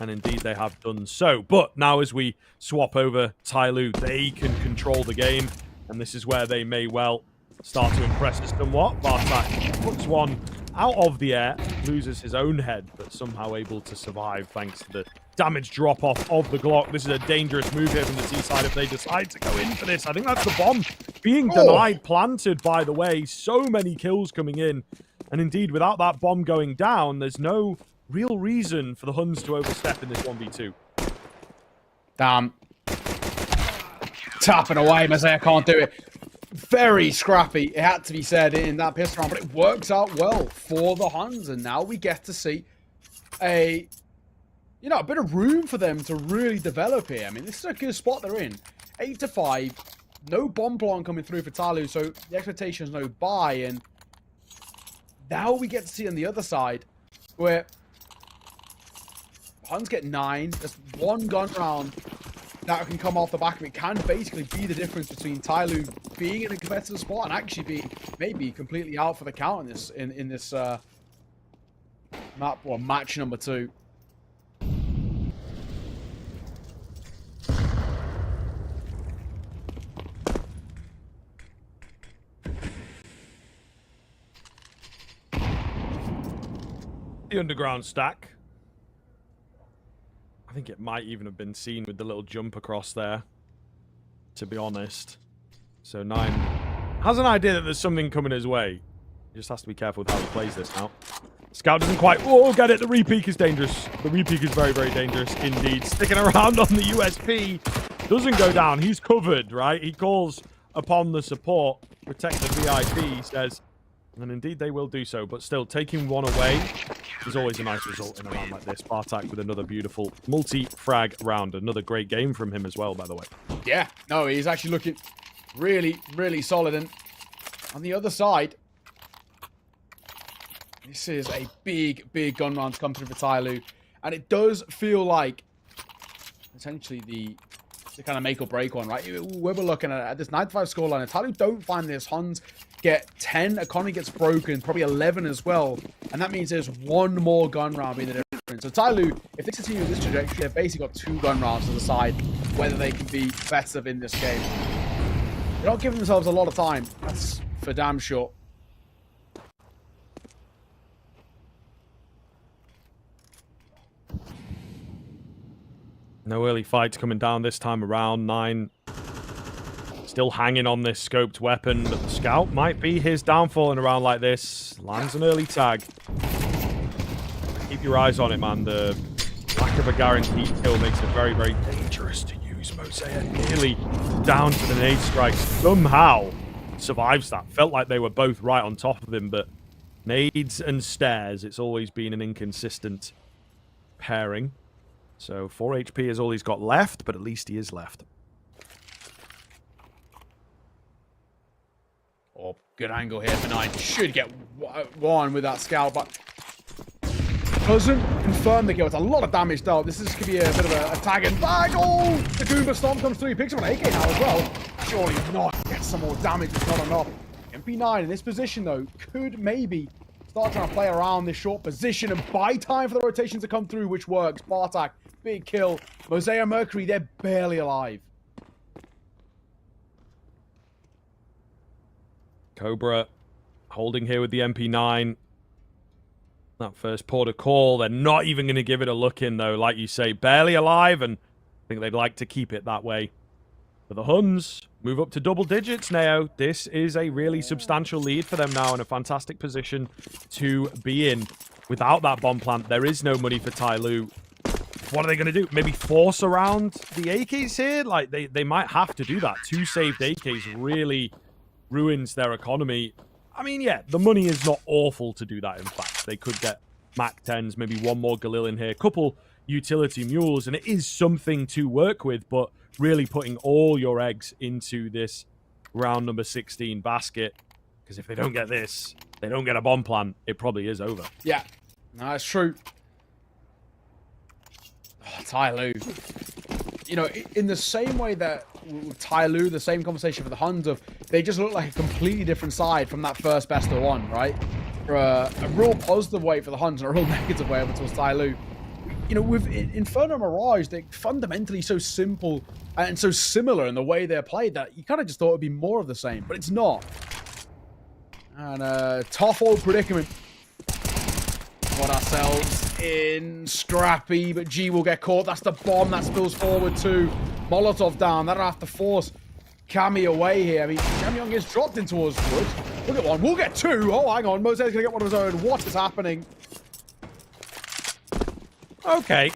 And indeed, they have done so. But now as we swap over TYLOO, they can control the game. And this is where they may well start to impress us somewhat. Bartak puts one out of the air, loses his own head, but somehow able to survive thanks to the damage drop-off of the Glock. This is a dangerous move here from the T-side if they decide to go in for this. I think that's the bomb being denied, planted, by the way. So many kills coming in. And indeed, without that bomb going down, there's no real reason for the Huns to overstep in this 1v2. Damn. Tapping away, Mosaic can't do it. Very scrappy, it had to be said, in that pistol round, but it works out well for the Huns, and now we get to see a bit of room for them to really develop here. I mean, this is a good spot they're in. 8-5, no bomb plant coming through for TYLOO, so the expectation is no buy, and now we get to see on the other side, where Huns get 9, just one gun round that can come off the back of it, can basically be the difference between TYLOO being in a competitive spot and actually being maybe completely out for the count in this map, or match number 2. The underground stack. I think it might even have been seen with the little jump across there, to be honest. So 9 has an idea that there's something coming his way. He just has to be careful with how he plays this now. Scout doesn't quite... Oh, get it. The repeak is dangerous. The repeak is very, very dangerous indeed. Sticking around on the USP. Doesn't go down. He's covered, right? He calls upon the support. Protect the VIP, he says. And indeed, they will do so. But still, taking one away is always a nice result in a round like this. Bartak with another beautiful multi-frag round. Another great game from him as well, by the way. Yeah, no, he's actually looking really, really solid. And on the other side, this is a big, big gun round to come through for TYLOO. And it does feel like essentially the kind of make or break one, right? We're looking at this 9-5 scoreline. If TYLOO don't find this, Huns get 10, economy gets broken, probably 11 as well. And that means there's one more gun round being the difference. So TYLOO, if they continue this trajectory, they've basically got 2 gun rounds to decide whether they can be competitive in this game. They're not giving themselves a lot of time. That's for damn sure. No early fights coming down this time around. 9 still hanging on this scoped weapon, but the scout might be his downfall in a round like this. Lands an early tag. Keep your eyes on it, man. The lack of a guaranteed kill makes it very, very dangerous to use. Mosaic nearly down to the nade strikes. Somehow survives that. Felt like they were both right on top of him, but nades and stares, it's always been an inconsistent pairing. So 4 HP is all he's got left, but at least he is left. Oh, good angle here for 9. Should get one with that scout, but doesn't confirm the kill. It's a lot of damage though. This could be a bit of a tag and bag. Oh, the Goomba Stomp comes through. He picks up an AK now as well. Surely not. Gets some more damage. It's not enough. MP9 in this position though could maybe start trying to play around this short position and buy time for the rotation to come through, which works. Bartak, big kill. Mosaic Mercury, they're barely alive. Cobra holding here with the MP9. That first port of call, they're not even going to give it a look in, though. Like you say, barely alive, and I think they'd like to keep it that way. But the Huns move up to double digits now. This is a really substantial lead for them now, in a fantastic position to be in. Without that bomb plant, there is no money for TYLOO. What are they going to do? Maybe force around the AKs here? Like, they might have to do that. 2 saved AKs really ruins their economy. I mean, yeah, the money is not awful to do that, in fact. They could get Mac 10s, maybe one more Galil in here, couple utility mules, and it is something to work with, but really putting all your eggs into this round number 16 basket, because if they don't get this, they don't get a bomb plant, it probably is over. Yeah, no, that's true. Oh, TYLOO. You know, in the same way that with TYLOO, the same conversation for the Huns of they just look like a completely different side from that first best of one, right? For a real positive way for the Huns and a real negative way over towards TYLOO. You know, with Inferno Mirage, they're fundamentally so simple and so similar in the way they're played that you kind of just thought it would be more of the same, but it's not. And tough old predicament. Got ourselves in scrappy, but G will get caught. That's the bomb that spills forward too. Molotov down. That'll have to force Cammy away here. I mean, Cammy Young gets dropped in towards Wood. We'll get one. We'll get two. Oh, hang on. Mose's going to get one of his own. What is happening? Okay.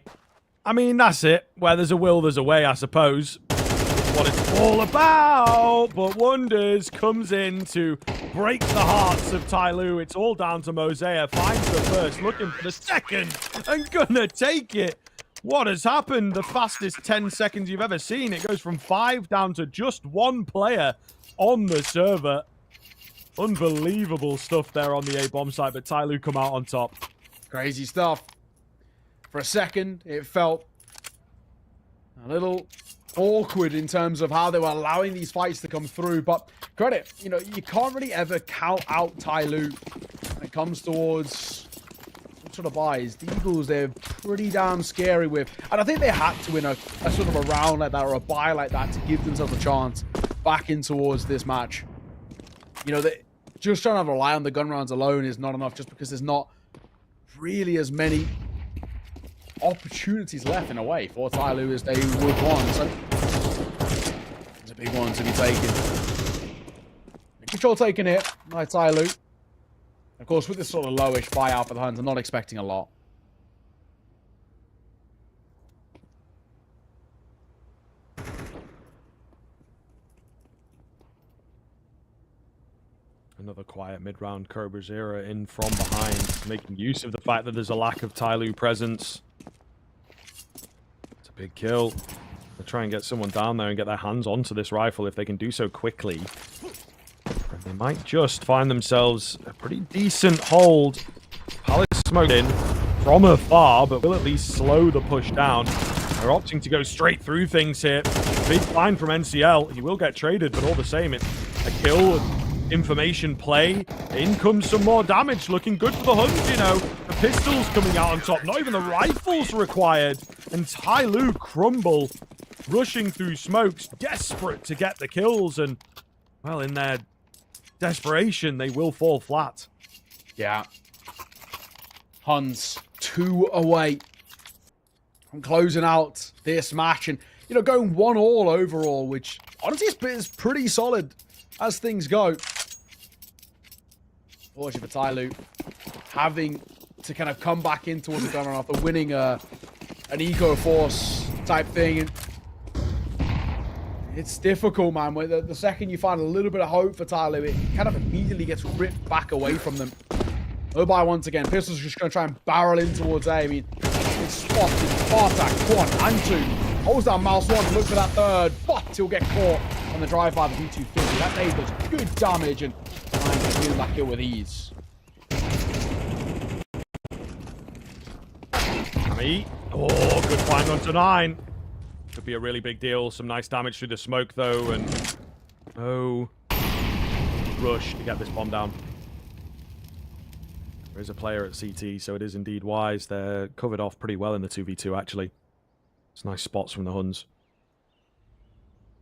I mean, that's it. Where there's a will, there's a way, I suppose. What it's all about. But Wonders comes in to break the hearts of TYLOO. It's all down to Mosea. Finds the first, looking for the second, and gonna take it. What has happened? The fastest 10 seconds you've ever seen. It goes from 5 down to just 1 player on the server. Unbelievable stuff there on the A-bomb site, but TYLOO come out on top. Crazy stuff. For a second, it felt a little awkward in terms of how they were allowing these fights to come through, but credit, you know, you can't really ever count out TYLOO when it comes towards some sort of buys. The Eagles, they're pretty damn scary with, and I think they had to win a sort of a round like that or a buy like that to give themselves a chance back in towards this match. You know, just trying to rely on the gun rounds alone is not enough, just because there's not really as many opportunities left in a way for TYLOO as they would want. So it's a big one to be taken. Control taken here by TYLOO. Of course, with this sort of lowish buyout for the Huns, I'm not expecting a lot. Another quiet mid-round Cobra Zero in from behind, making use of the fact that there's a lack of TYLOO presence. It's a big kill. They'll try and get someone down there and get their hands onto this rifle if they can do so quickly. And they might just find themselves a pretty decent hold. Palace smoked in from afar, but will at least slow the push down. They're opting to go straight through things here. Big find from NCL. He will get traded, but all the same, it's a kill. Information play. In comes some more damage. Looking good for the Huns, you know. The pistols coming out on top. Not even the rifles required. And TYLOO crumble. Rushing through smokes. Desperate to get the kills. And, well, in their desperation, they will fall flat. Yeah. Huns 2 away from closing out this match. And, you know, going 1-1 overall, which honestly is pretty solid as things go. Fortunately for TYLOO, having to kind of come back in towards the gun run after winning an eco force type thing. And it's difficult, man. The second you find a little bit of hope for TYLOO, it kind of immediately gets ripped back away from them. Obai once again. Pistol's just going to try and barrel in towards A. I mean, it's spotted. Bartak, 1 and 2. Holds down mouse 1, look for that third, but he'll get caught on the drive-by the V250. That nade does good damage and finds to win that kill with ease. Oh, good find onto 9. Could be a really big deal. Some nice damage through the smoke, though, and rush to get this bomb down. There is a player at CT, so it is indeed wise. They're covered off pretty well in the 2v2, actually. It's nice spots from the Huns.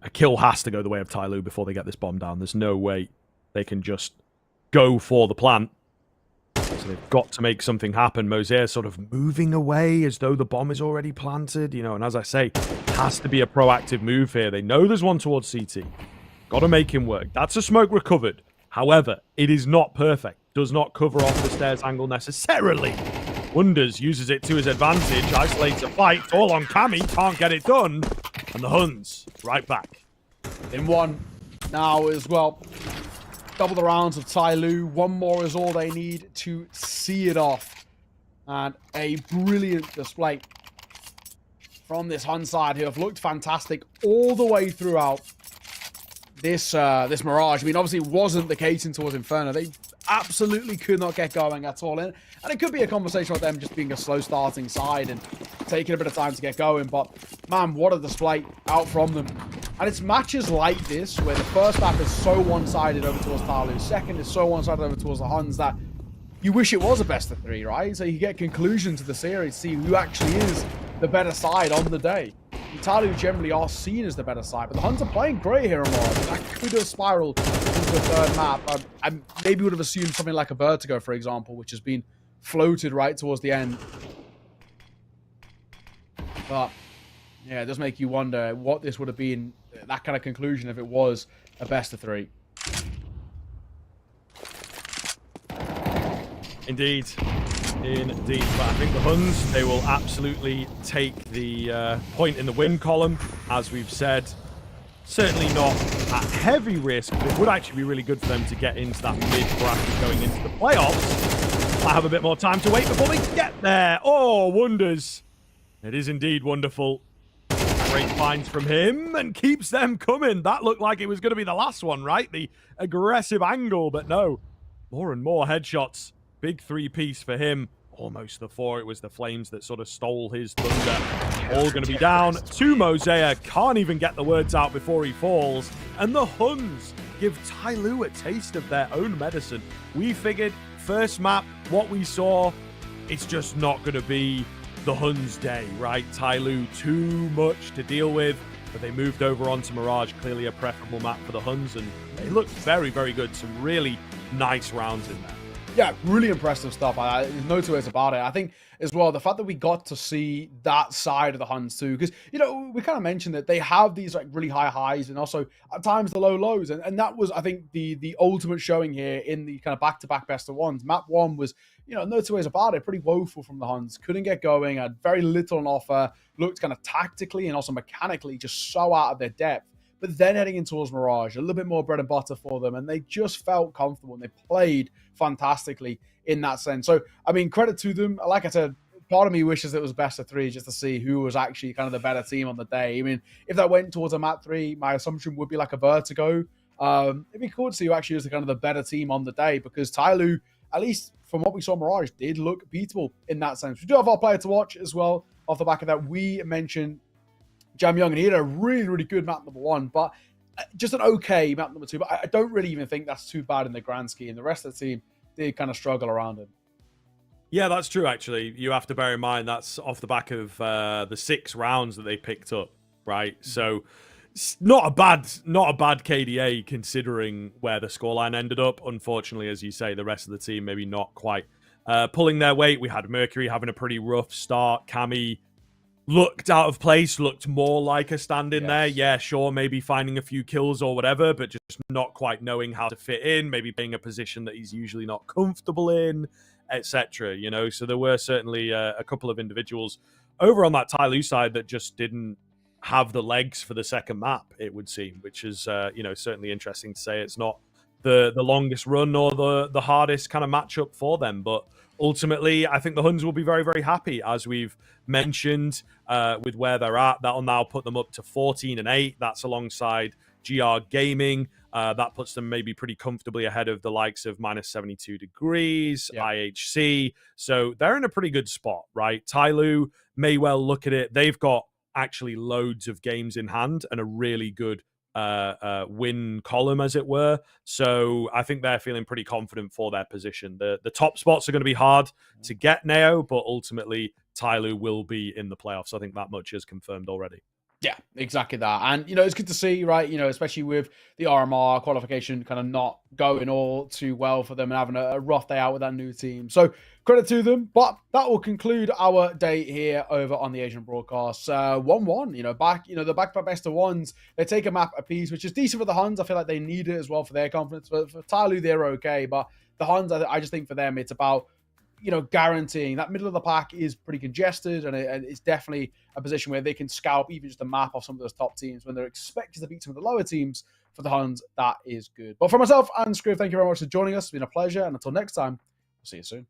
A kill has to go the way of TYLOO before they get this bomb down. There's no way they can just go for the plant. So they've got to make something happen. Mosea sort of moving away as though the bomb is already planted, you know, and as I say, has to be a proactive move here. They know there's one towards CT. Got to make him work. That's a smoke recovered. However, it is not perfect. Does not cover off the stairs angle necessarily. Wonders uses it to his advantage. Isolates a fight. All on Cammy. Can't get it done. And the Huns right back. In 1 now as well. Double the rounds of TYLOO. 1 more is all they need to see it off. And a brilliant display from this Hun side who have looked fantastic all the way throughout. this Mirage, I mean, obviously wasn't the case in towards Inferno. They absolutely could not get going at all. And it could be a conversation with them just being a slow starting side and taking a bit of time to get going. But, man, what a display out from them. And it's matches like this where the first map is so one-sided over towards TYLOO. Second is so one-sided over towards the Huns that you wish it was a best of 3, right? So you get conclusion to the series, see who actually is the better side on the day. TYLOO generally are seen as the better side, but the Huns are playing great here on Mars. That could have spiraled into a third map. I maybe would have assumed something like a Vertigo, for example, which has been floated right towards the end. But, yeah, it does make you wonder what this would have been, that kind of conclusion, if it was a best of 3. Indeed. Indeed. But I think the Huns, they will absolutely take the point in the win column, as we've said. Certainly not at heavy risk, but it would actually be really good for them to get into that mid-bracket going into the playoffs. I have a bit more time to wait before they get there. Oh, wonders. It is indeed wonderful. Great finds from him and keeps them coming. That looked like it was going to be the last one, right? The aggressive angle, but no. More and more headshots. Big 3-piece for him. Almost the 4. It was the Flames that sort of stole his thunder. All going to be down to Mosaic. Can't even get the words out before he falls. And the Huns give TYLOO a taste of their own medicine. We figured first map, what we saw, it's just not going to be the Huns' day, right? TYLOO, too much to deal with. But they moved over onto Mirage, clearly a preferable map for the Huns. And they looked very, very good. Some really nice rounds in there. Yeah, really impressive stuff. There's no two ways about it. I think, as well, the fact that we got to see that side of the Huns too, because, you know, we kind of mentioned that they have these like really high highs and also at times the low lows. And that was, I think, the ultimate showing here in the kind of back-to-back best of ones. Map 1 was, you know, no two ways about it, pretty woeful from the Huns. Couldn't get going, had very little on offer, looked kind of tactically and also mechanically just so out of their depth. But then heading in towards Mirage, a little bit more bread and butter for them, and they just felt comfortable, and they played fantastically in that sense. So, I mean, credit to them. Like I said, part of me wishes it was best of 3 just to see who was actually kind of the better team on the day. I mean, if that went towards a map 3, my assumption would be like a Vertigo. It'd be cool to see who actually was the kind of the better team on the day, because TYLOO, at least from what we saw Mirage, did look beatable in that sense. We do have our player to watch as well. Off the back of that, we mentioned Jam Young, and he had a really, really good map number 1, but just an okay map number 2. But I don't really even think that's too bad in the grand scheme. The rest of the team did kind of struggle around him. Yeah, that's true, actually. You have to bear in mind that's off the back of the 6 rounds that they picked up, right? So it's not a bad KDA considering where the scoreline ended up. Unfortunately, as you say, the rest of the team maybe not quite pulling their weight. We had Mercury having a pretty rough start. Cammy looked out of place, looked more like a stand-in there. Yeah, sure, maybe finding a few kills or whatever, but just not quite knowing how to fit in, maybe playing a position that he's usually not comfortable in, etc. You know, so there were certainly a couple of individuals over on that TYLOO side that just didn't have the legs for the second map, it would seem, which is, you know, certainly interesting to say. It's not the longest run or the hardest kind of matchup for them, but ultimately, I think the Huns will be very, very happy, as we've mentioned, with where they're at. That'll now put them up to 14-8. That's alongside GR Gaming. That puts them maybe pretty comfortably ahead of the likes of -72 degrees, IHC. So they're in a pretty good spot, right? TYLOO may well look at it. They've got actually loads of games in hand and a really good win column, as it were. So I think they're feeling pretty confident for their position. The top spots are going to be hard to get now, but ultimately TYLOO will be in the playoffs. I think that much is confirmed already. Yeah, exactly that. And, you know, it's good to see, right, you know, especially with the RMR qualification kind of not going all too well for them and having a rough day out with that new team. So credit to them. But that will conclude our day here over on the Asian broadcast. 1-1, you know, the back best of ones. They take a map apiece, which is decent for the Huns. I feel like they need it as well for their confidence. But for TYLOO, they're okay. But the Huns, I just think for them, it's about, you know, guaranteeing that middle of the pack is pretty congested, and it's definitely a position where they can scalp even just a map off some of those top teams when they're expected to beat some of the lower teams. For the Huns, that is good. But for myself and Scriv, thank you very much for joining us. It's been a pleasure, and until next time, we'll see you soon.